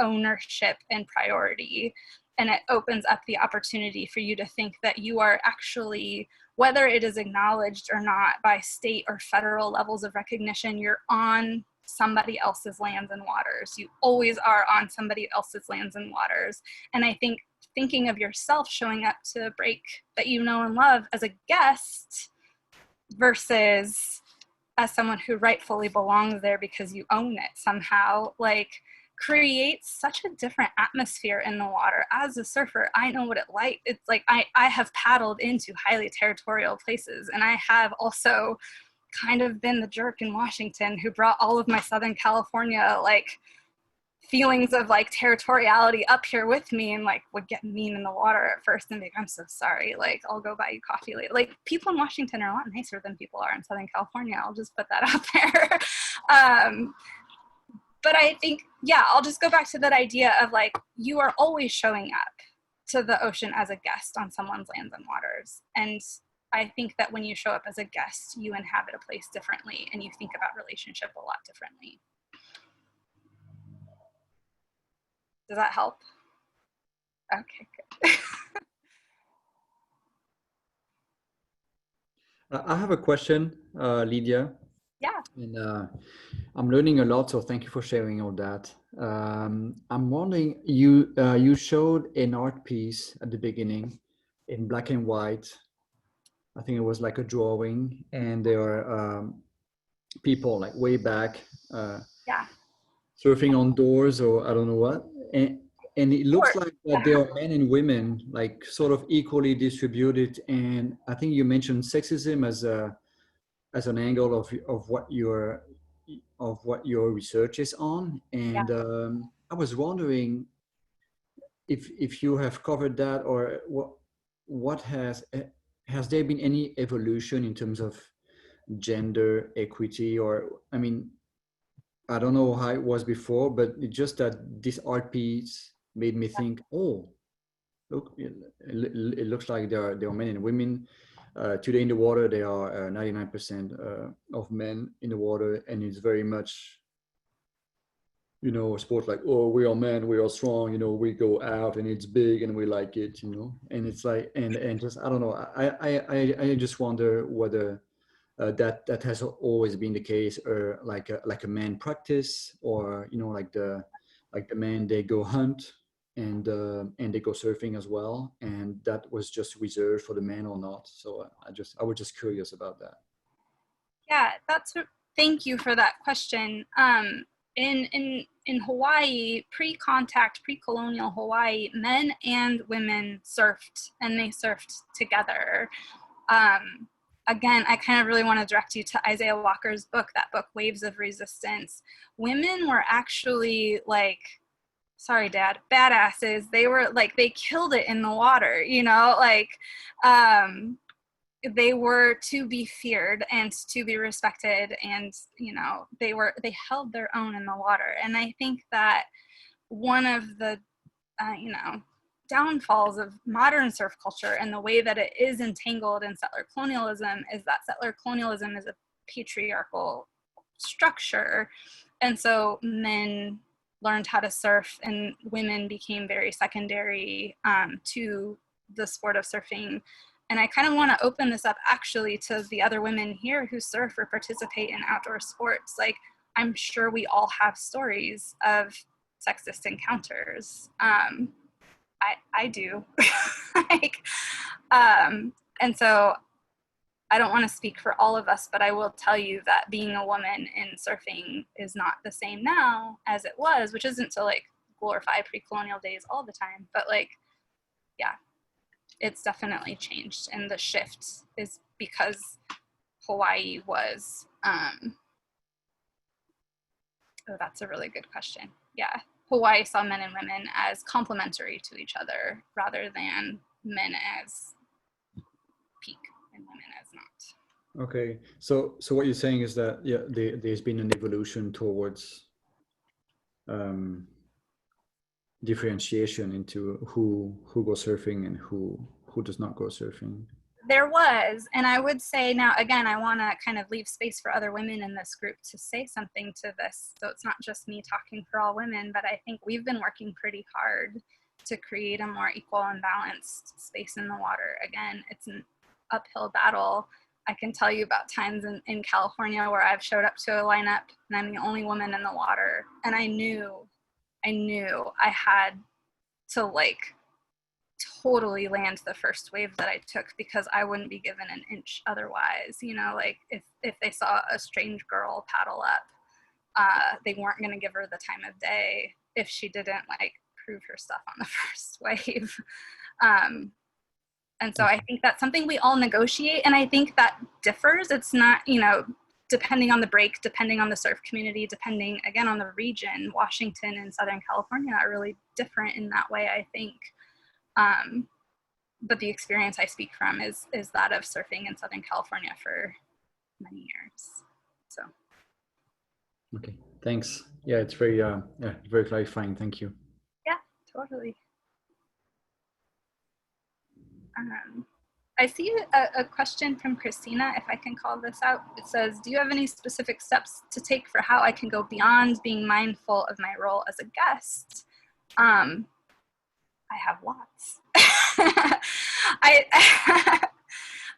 ownership and priority. And it opens up the opportunity for you to think that you are actually, whether it is acknowledged or not by state or federal levels of recognition, you're on somebody else's lands and waters. You always are on somebody else's lands and waters. And I think thinking of yourself showing up to a break that you know and love as a guest versus as someone who rightfully belongs there because you own it somehow, creates such a different atmosphere in the water. As a surfer, I know what it's like I have paddled into highly territorial places, and I have also kind of been the jerk in Washington who brought all of my Southern California feelings of territoriality up here with me, and would get mean in the water at first and be like, I'm so sorry, I'll go buy you coffee later. People in Washington are a lot nicer than people are in Southern California. I'll just put that out there. But I think, I'll just go back to that idea of you are always showing up to the ocean as a guest on someone's lands and waters. And I think that when you show up as a guest, you inhabit a place differently and you think about relationship a lot differently. Does that help? Okay, good. I have a question, Lydia. Yeah. And I'm learning a lot, so thank you for sharing all that. I'm wondering, you showed an art piece at the beginning in black and white. I think it was like a drawing, and there are people way back surfing on doors or I don't know what. And it looks like that there are men and women sort of equally distributed. And I think you mentioned sexism as an angle of what your research is on. And I was wondering if you have covered that, or what has there been any evolution in terms of gender equity? Or I don't know how it was before, but it's just that this art piece made me think, oh, look, it looks like there are men and women. Today in the water, there are 99% of men in the water, and it's very much, a sport oh, we are men, we are strong, we go out and it's big and we like it, and it's and just, I don't know, I just wonder whether that has always been the case, or like a man practice, or the men, they go hunt and they go surfing as well, and that was just reserved for the men or not. So I was just curious about that. Yeah, thank you for that question. In Hawaii, pre-contact, pre-colonial Hawaii, men and women surfed, and they surfed together. Again, I kind of really want to direct you to Isaiah Walker's book, that book, Waves of Resistance. Women were actually sorry, Dad, badasses. They were they killed it in the water, they were to be feared and to be respected, and they held their own in the water. And I think that one of the downfalls of modern surf culture and the way that it is entangled in settler colonialism is that settler colonialism is a patriarchal structure, and so men learned how to surf and women became very secondary to the sport of surfing. And I kind of want to open this up actually to the other women here who surf or participate in outdoor sports. Like, I'm sure we all have stories of sexist encounters. I do. And so I don't want to speak for all of us, but I will tell you that being a woman in surfing is not the same now as it was, which isn't to like glorify pre-colonial days all the time, but like, yeah, it's definitely changed. And the shift is because Hawaii was, oh, that's a really good question. Yeah, Hawaii saw men and women as complementary to each other rather than men as peak and women as not. Okay, so what you're saying is that there's been an evolution towards differentiation into who goes surfing and who does not go surfing. There was, and I would say now, again, I want to kind of leave space for other women in this group to say something to this. So it's not just me talking for all women, but I think we've been working pretty hard to create a more equal and balanced space in the water. Again, it's an uphill battle. I can tell you about times in California where I've showed up to a lineup and I'm the only woman in the water. And I knew I had to like totally land the first wave that I took because I wouldn't be given an inch otherwise. Like if they saw a strange girl paddle up, they weren't going to give her the time of day if she didn't like prove her stuff on the first wave. And so I think that's something we all negotiate. And I think that differs. It's not, depending on the break, depending on the surf community, depending again on the region. Washington and Southern California are really different in that way, I think. But the experience I speak from is that of surfing in Southern California for many years. So. Okay, thanks. Yeah, it's very very clarifying. Thank you. Yeah, totally. I see a question from Christina, if I can call this out. It says, do you have any specific steps to take for how I can go beyond being mindful of my role as a guest? I have lots.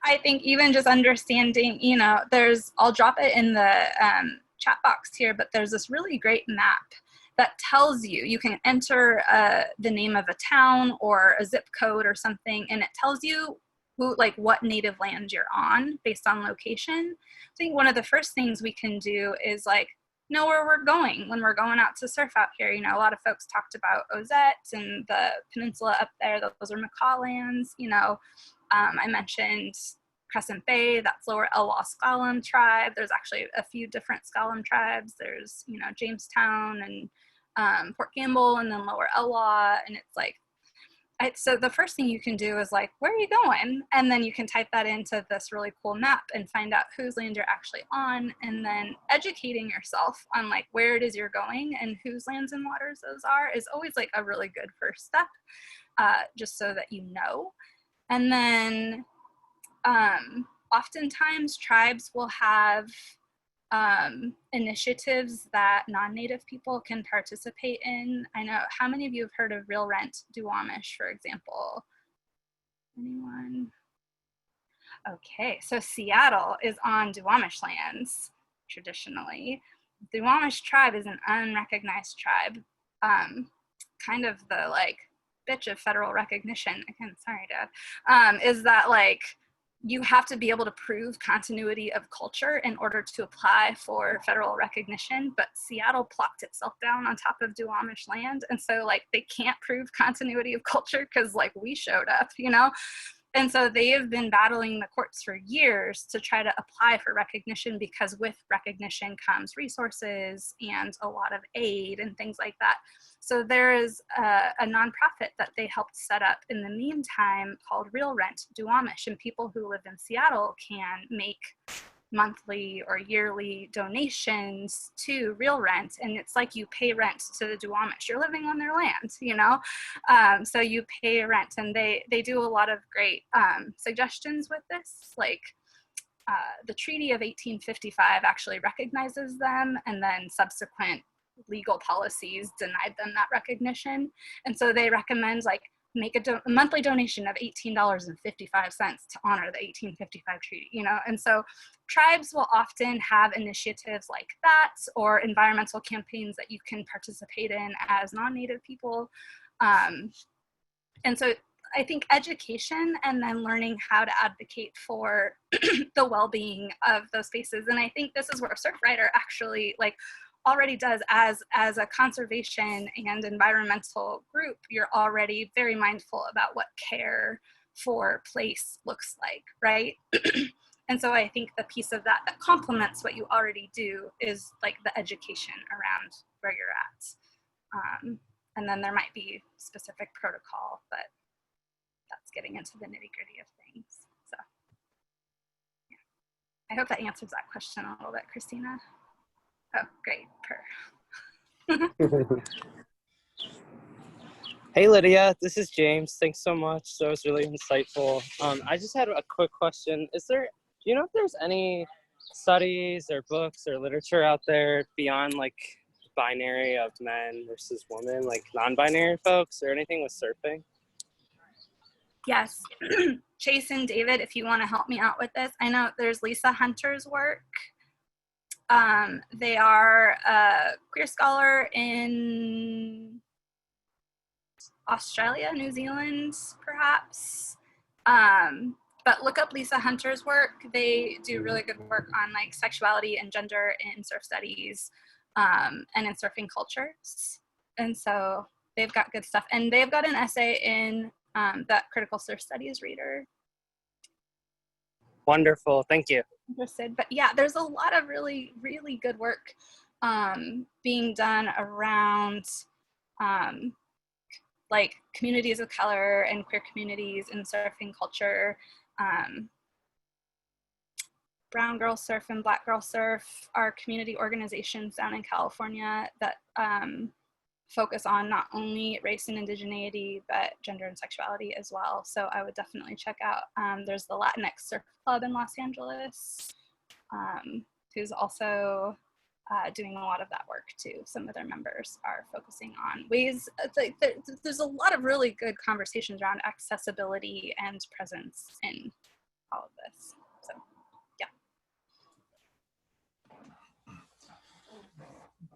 I think even just understanding, I'll drop it in the chat box here, but there's this really great map that tells you can enter the name of a town or a zip code or something, and it tells you what native land you're on based on location. I think one of the first things we can do is know where we're going when we're going out to surf out here. A lot of folks talked about Ozette and the peninsula up there. Those are Macaw lands. I mentioned Crescent Bay, that's Lower Elwha Sklallam tribe. There's actually a few different Sklallam tribes. There's, Jamestown and Port Campbell and then Lower Elwha. And it's so the first thing you can do is where are you going? And then you can type that into this really cool map and find out whose land you're actually on, and then educating yourself on where it is you're going and whose lands and waters those are is always a really good first step, just so that you know. And then oftentimes tribes will have initiatives that non-native people can participate in. I know, how many of you have heard of Real Rent Duwamish, for example? Anyone? Okay, so Seattle is on Duwamish lands traditionally. The Duwamish tribe is an unrecognized tribe, kind of the bitch of federal recognition. Again, sorry, Dad. Is that you have to be able to prove continuity of culture in order to apply for federal recognition, but Seattle plopped itself down on top of Duwamish land, and so they can't prove continuity of culture because we showed up, And so they have been battling the courts for years to try to apply for recognition, because with recognition comes resources and a lot of aid and things like that. So there is a nonprofit that they helped set up in the meantime called Real Rent Duwamish, and people who live in Seattle can make monthly or yearly donations to Real Rent, and it's like you pay rent to the Duwamish. You're living on their land, you know? So you pay rent, and they do a lot of great suggestions with this, like the Treaty of 1855 actually recognizes them, and then subsequent legal policies denied them that recognition. And so they recommend like make a monthly donation of $18.55 to honor the 1855 treaty, you know? And so tribes will often have initiatives like that, or environmental campaigns that you can participate in as non-Native people. And so I think education and then learning how to advocate for the well-being of those spaces. And I think this is where Surfrider actually like already does, as a conservation and environmental group. You're already very mindful about what care for place looks like, right? And so I think the piece of that complements what you already do is like the education around where you're at. And then there might be specific protocol, but that's getting into the nitty-gritty of things. So yeah, I hope that answers that question a little bit, Christina. Oh, great. Hey, Lydia, this is James. Thanks so much. That was really insightful. I just had a quick question. Do you know if there's any studies or books or literature out there beyond like binary of men versus women, like non-binary folks, or anything with surfing? Yes. Chase and David, if you want to help me out with this, I know there's Lisa Hunter's work. They are a queer scholar in Australia, New Zealand, perhaps. But look up Lisa Hunter's work. They do really good work on like sexuality and gender in surf studies and in surfing cultures. And so they've got good stuff. And they've got an essay in that Critical Surf Studies reader. Wonderful. Thank you. Interested. But yeah, there's a lot of really, really good work being done around like communities of color and queer communities in surfing culture. Brown Girl Surf and Black Girl Surf are community organizations down in California that focus on not only race and indigeneity, but gender and sexuality as well. So I would definitely check out, there's the Latinx Surf Club in Los Angeles, who's also doing a lot of that work too. Some of their members are focusing on ways, like there's a lot of really good conversations around accessibility and presence in all of this. So yeah.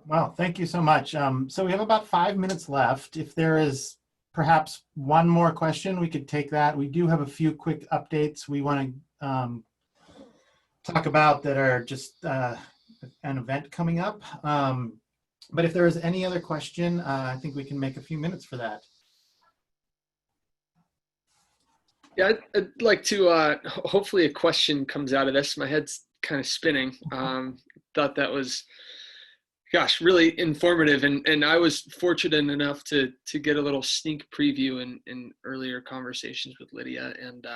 Wow, thank you so much. So we have about 5 minutes left. If there is perhaps one more question, we could take that. We do have a few quick updates we want to talk about that are just an event coming up. But if there is any other question, I think we can make a few minutes for that. Yeah, I'd like to, hopefully a question comes out of this. My head's kind of spinning. Thought that was, gosh, really informative. And I was fortunate enough to get a little sneak preview in earlier conversations with Lydia. And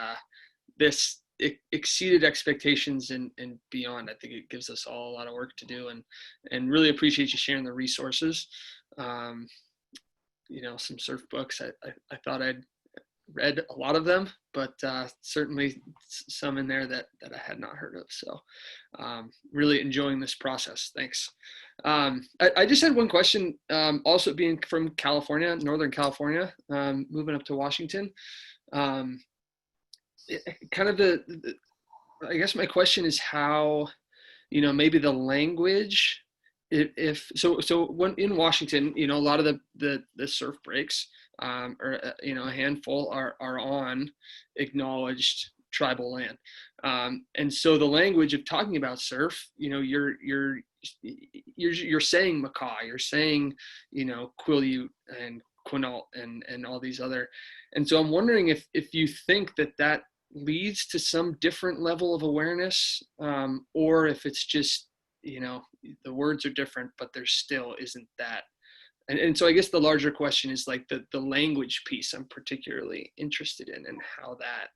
this exceeded expectations and beyond. I think it gives us all a lot of work to do, and really appreciate you sharing the resources. You know, some surf books, I thought I'd read a lot of them, but certainly some in there that I had not heard of. So really enjoying this process. Thanks. I just had one question, also being from California, Northern California, moving up to Washington. Kind of I guess my question is how, you know, maybe the language, so when in Washington, you know, a lot of the surf breaks, or you know, a handful are on acknowledged tribal land, and so the language of talking about surf, you know, you're saying macaw, you're saying, you know, Quileute and Quinault and all these other. And so I'm wondering if you think that leads to some different level of awareness, or if it's just, the words are different, but there still isn't that. And so I guess the larger question is like the language piece I'm particularly interested in, and how that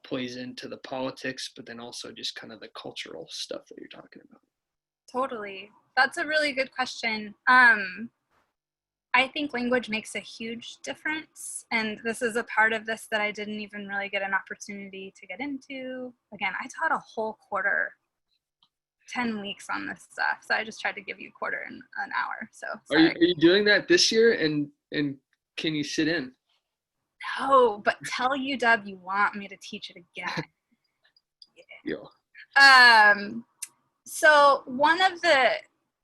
plays into the politics, but then also just kind of the cultural stuff that you're talking about. Totally. That's a really good question. I think language makes a huge difference. And this is a part of this that I didn't even really get an opportunity to get into. Again, I taught a whole quarter, 10 weeks on this stuff. So I just tried to give you a quarter in an hour. So sorry. Are you doing that this year? And can you sit in? No, but tell UW you want me to teach it again. Yeah. So one of the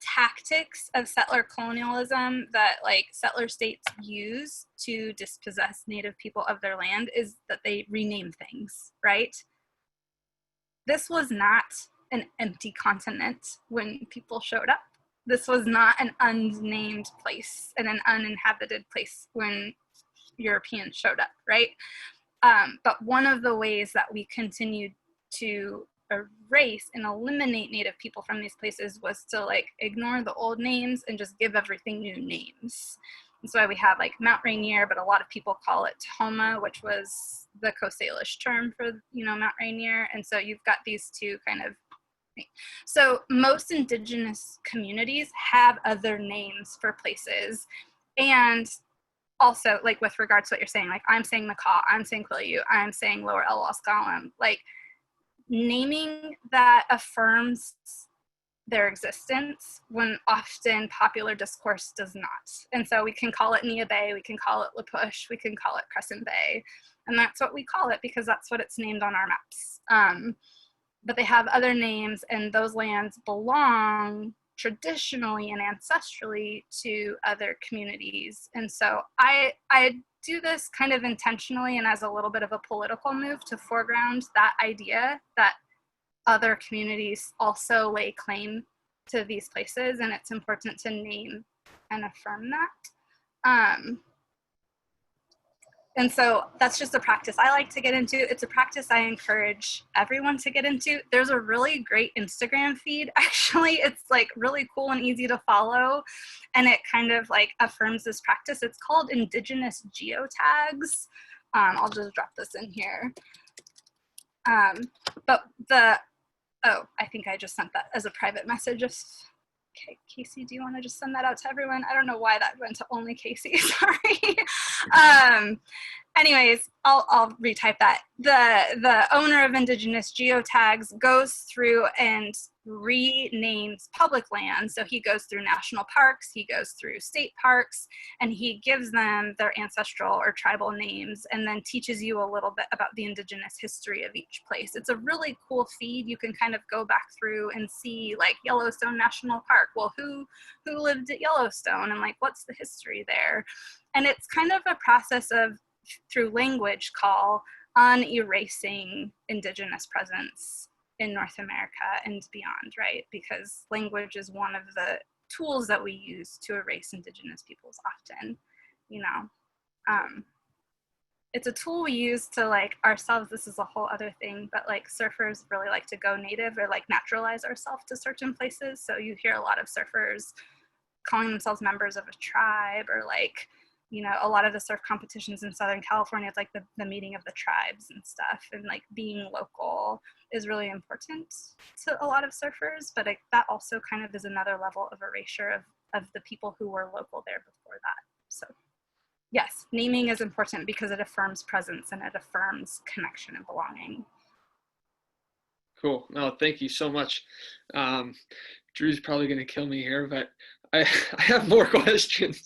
tactics of settler colonialism that like settler states use to dispossess Native people of their land is that they rename things, right? This was not an empty continent when people showed up. This was not an unnamed place and an uninhabited place when Europeans showed up, right? But one of the ways that we continued to erase and eliminate Native people from these places was to like ignore the old names and just give everything new names. And so we have like Mount Rainier, but a lot of people call it Tahoma, which was the Coast Salish term for, Mount Rainier. And so you've got these two kind of. So most indigenous communities have other names for places. And also like with regards to what you're saying, like I'm saying Macaw, I'm saying Quileute, I'm saying Lower Elwha, like naming that affirms their existence when often popular discourse does not. And so we can call it Nia Bay, we can call it La Push, we can call it Crescent Bay. And that's what we call it because that's what it's named on our maps. But they have other names, and those lands belong traditionally and ancestrally to other communities. And so I do this kind of intentionally and as a little bit of a political move to foreground that idea that other communities also lay claim to these places, and it's important to name and affirm that. And so that's just a practice I like to get into. It's a practice I encourage everyone to get into. There's a really great Instagram feed, actually. It's like really cool and easy to follow. And it kind of like affirms this practice. It's called Indigenous Geotags. I'll just drop this in here. I think I just sent that as a private message. Okay, Casey, do you want to just send that out to everyone? I don't know why that went to only Casey, sorry. Anyways, I'll retype that. The owner of Indigenous Geotags goes through and renames public lands. So he goes through national parks, he goes through state parks, and he gives them their ancestral or tribal names and then teaches you a little bit about the indigenous history of each place. It's a really cool feed. You can kind of go back through and see like Yellowstone National Park. Well, who lived at Yellowstone and like what's the history there? And it's kind of a process of through language call on erasing indigenous presence in North America and beyond, right? Because language is one of the tools that we use to erase indigenous peoples often, It's a tool we use to like ourselves, this is a whole other thing, but like surfers really like to go native or like naturalize ourselves to certain places. So you hear a lot of surfers calling themselves members of a tribe or like, a lot of the surf competitions in Southern California, it's like the meeting of the tribes and stuff. And like being local is really important to a lot of surfers, but that also kind of is another level of erasure of the people who were local there before that. So yes, naming is important because it affirms presence and it affirms connection and belonging. Cool. No, thank you so much. Drew's probably going to kill me here, but I have more questions.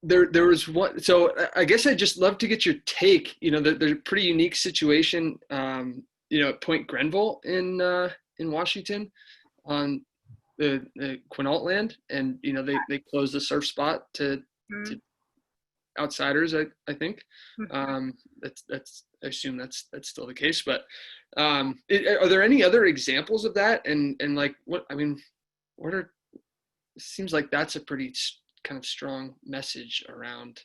There was one, so I guess I'd just love to get your take. There's a pretty unique situation, at Point Grenville in Washington on the Quinault land, and they closed the surf spot to outsiders. I think that's I assume that's still the case. But are there any other examples of that? And like what are seems like that's a pretty kind of strong message around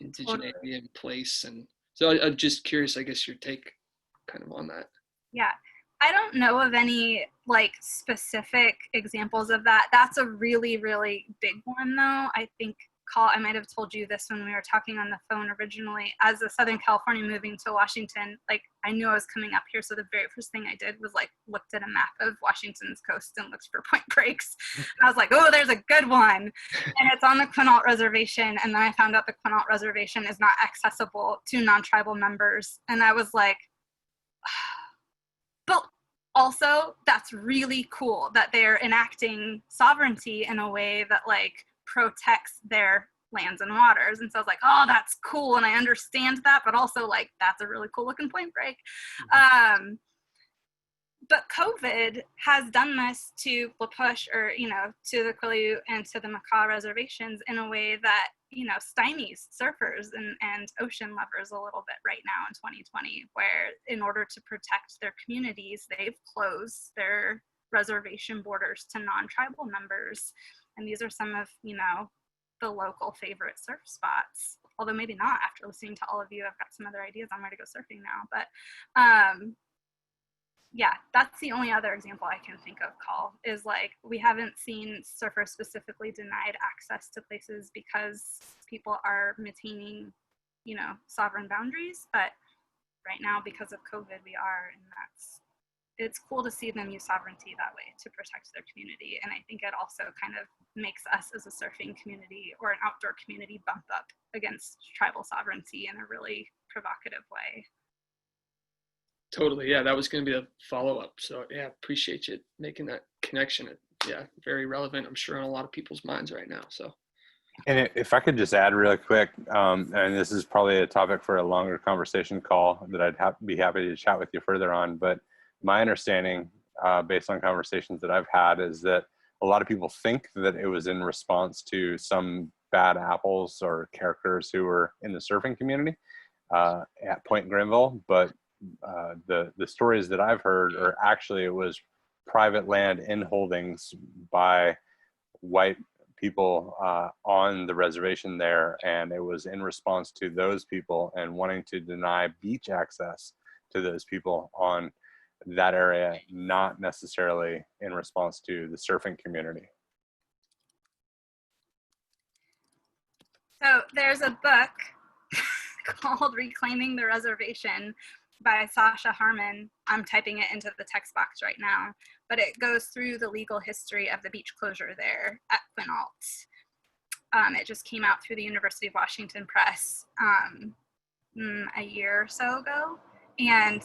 indigeneity in place. And so I'm just curious, I guess, your take kind of on that. Yeah, I don't know of any like specific examples of that. That's a really, really big one though. I think I might have told you this when we were talking on the phone originally. As a Southern California moving to Washington, like I knew I was coming up here. So the very first thing I did was like looked at a map of Washington's coast and looked for point breaks. And I was like, oh, there's a good one. And it's on the Quinault Reservation. And then I found out the Quinault Reservation is not accessible to non-tribal members. And I was like, but also that's really cool that they're enacting sovereignty in a way that like protects their lands and waters. And so I was like, oh, that's cool. And I understand that, but also like, that's a really cool looking point break. But COVID has done this to Lapush or, you know, to the Quileute and to the Makah reservations in a way that, you know, stymies surfers and ocean lovers a little bit right now in 2020, where in order to protect their communities, they've closed their reservation borders to non-tribal members. And these are some of, you know, the local favorite surf spots. Although maybe not after listening to all of you, I've got some other ideas on where to go surfing now. But yeah, that's the only other example I can think of, Call, is like we haven't seen surfers specifically denied access to places because people are maintaining, you know, sovereign boundaries. But right now, because of COVID, we are, and it's cool to see them use sovereignty that way to protect their community. And I think it also kind of makes us as a surfing community or an outdoor community bump up against tribal sovereignty in a really provocative way. Totally. Yeah, that was going to be a follow-up. So yeah, appreciate you making that connection. Yeah, very relevant, I'm sure, on a lot of people's minds right now. So. And if I could just add really quick, and this is probably a topic for a longer conversation call that I'd be happy to chat with you further on, but my understanding, based on conversations that I've had, is that a lot of people think that it was in response to some bad apples or characters who were in the surfing community at Point Grenville, but the stories that I've heard are actually it was private land in holdings by white people on the reservation there, and it was in response to those people and wanting to deny beach access to those people on that area, not necessarily in response to the surfing community. So there's a book called Reclaiming the Reservation by Sasha Harmon. I'm typing it into the text box right now, but it goes through the legal history of the beach closure there at Quinault. It just came out through the University of Washington Press a year or so ago. And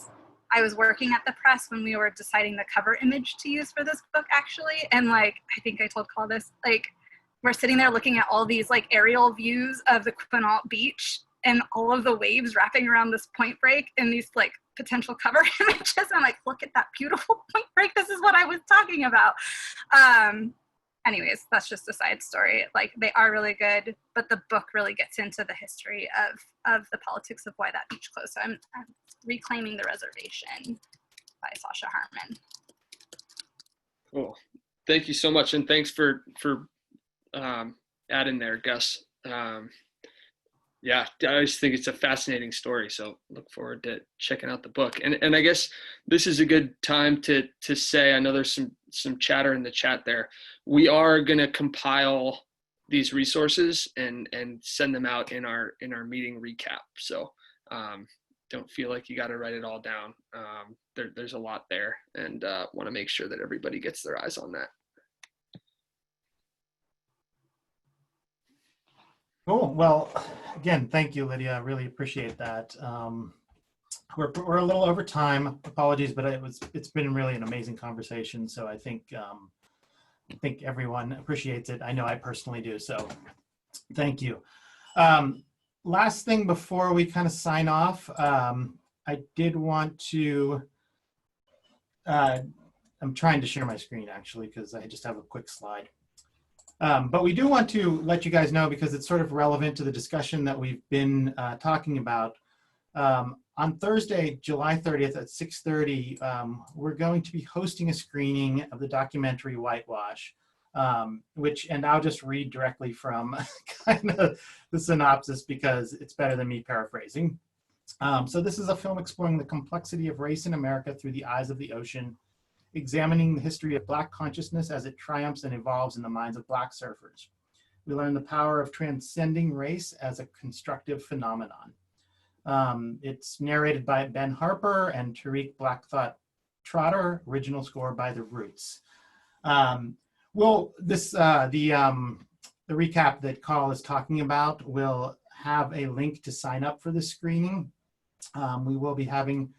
I was working at the press when we were deciding the cover image to use for this book, actually. And like, I think I told Call this, like, we're sitting there looking at all these like aerial views of the Quinault beach and all of the waves wrapping around this point break and these like potential cover images. And I'm like, look at that beautiful point break. This is what I was talking about. Anyways, that's just a side story. Like, they are really good, but the book really gets into the history of the politics of why that beach closed. So I'm Reclaiming the Reservation by Sasha Harmon. Cool. Thank you so much. And thanks for adding there, Gus. Yeah, I just think it's a fascinating story. So look forward to checking out the book. And I guess this is a good time to say, I know there's some chatter in the chat there. We are going to compile these resources and send them out in our meeting recap. So don't feel like you got to write it all down. There's a lot there, and want to make sure that everybody gets their eyes on that. Cool. Well, again, thank you, Lydia. I really appreciate that. We're a little over time. Apologies, but it's been really an amazing conversation. So I think everyone appreciates it. I know I personally do. So thank you. Last thing before we kind of sign off, I did want to. I'm trying to share my screen actually because I just have a quick slide. But we do want to let you guys know, because it's sort of relevant to the discussion that we've been talking about. On Thursday, July 30th at 6:30, we're going to be hosting a screening of the documentary Whitewash. and I'll just read directly from kind of the synopsis because it's better than me paraphrasing. So this is a film exploring the complexity of race in America through the eyes of the ocean, examining the history of Black consciousness as it triumphs and evolves in the minds of Black surfers. We learn the power of transcending race as a constructive phenomenon. It's narrated by Ben Harper and Tariq Blackthought Trotter, original score by The Roots. Well, the recap that Carl is talking about will have a link to sign up for the screening. We will be having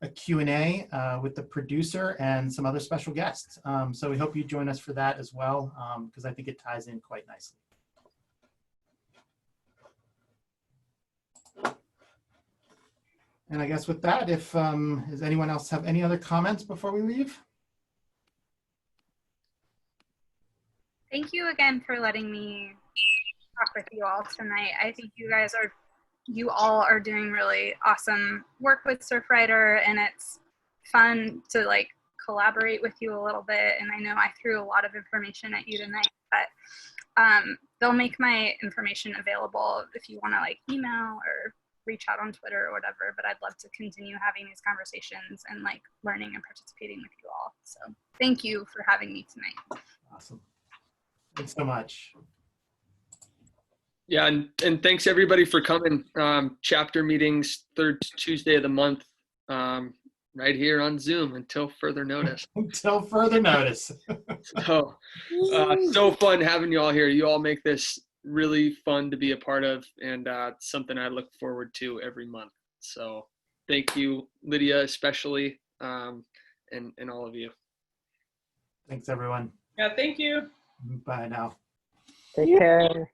a Q&A with the producer and some other special guests. So we hope you join us for that as well, because I think it ties in quite nicely. And I guess with that, if does anyone else have any other comments before we leave? Thank you again for letting me talk with you all tonight. I think you all are doing really awesome work with Surfrider, and it's fun to like collaborate with you a little bit. And I know I threw a lot of information at you tonight, but they'll make my information available if you want to like email or reach out on Twitter or whatever. But I'd love to continue having these conversations and like learning and participating with you all. So thank you for having me tonight. Awesome. Thanks so much. Yeah, and thanks everybody for coming. Chapter meetings, third Tuesday of the month, right here on Zoom until further notice. Until further notice. So fun having you all here. You all make this really fun to be a part of, and something I look forward to every month. So thank you, Lydia, especially, and all of you. Thanks, everyone. Yeah, thank you. Bye now. Take care.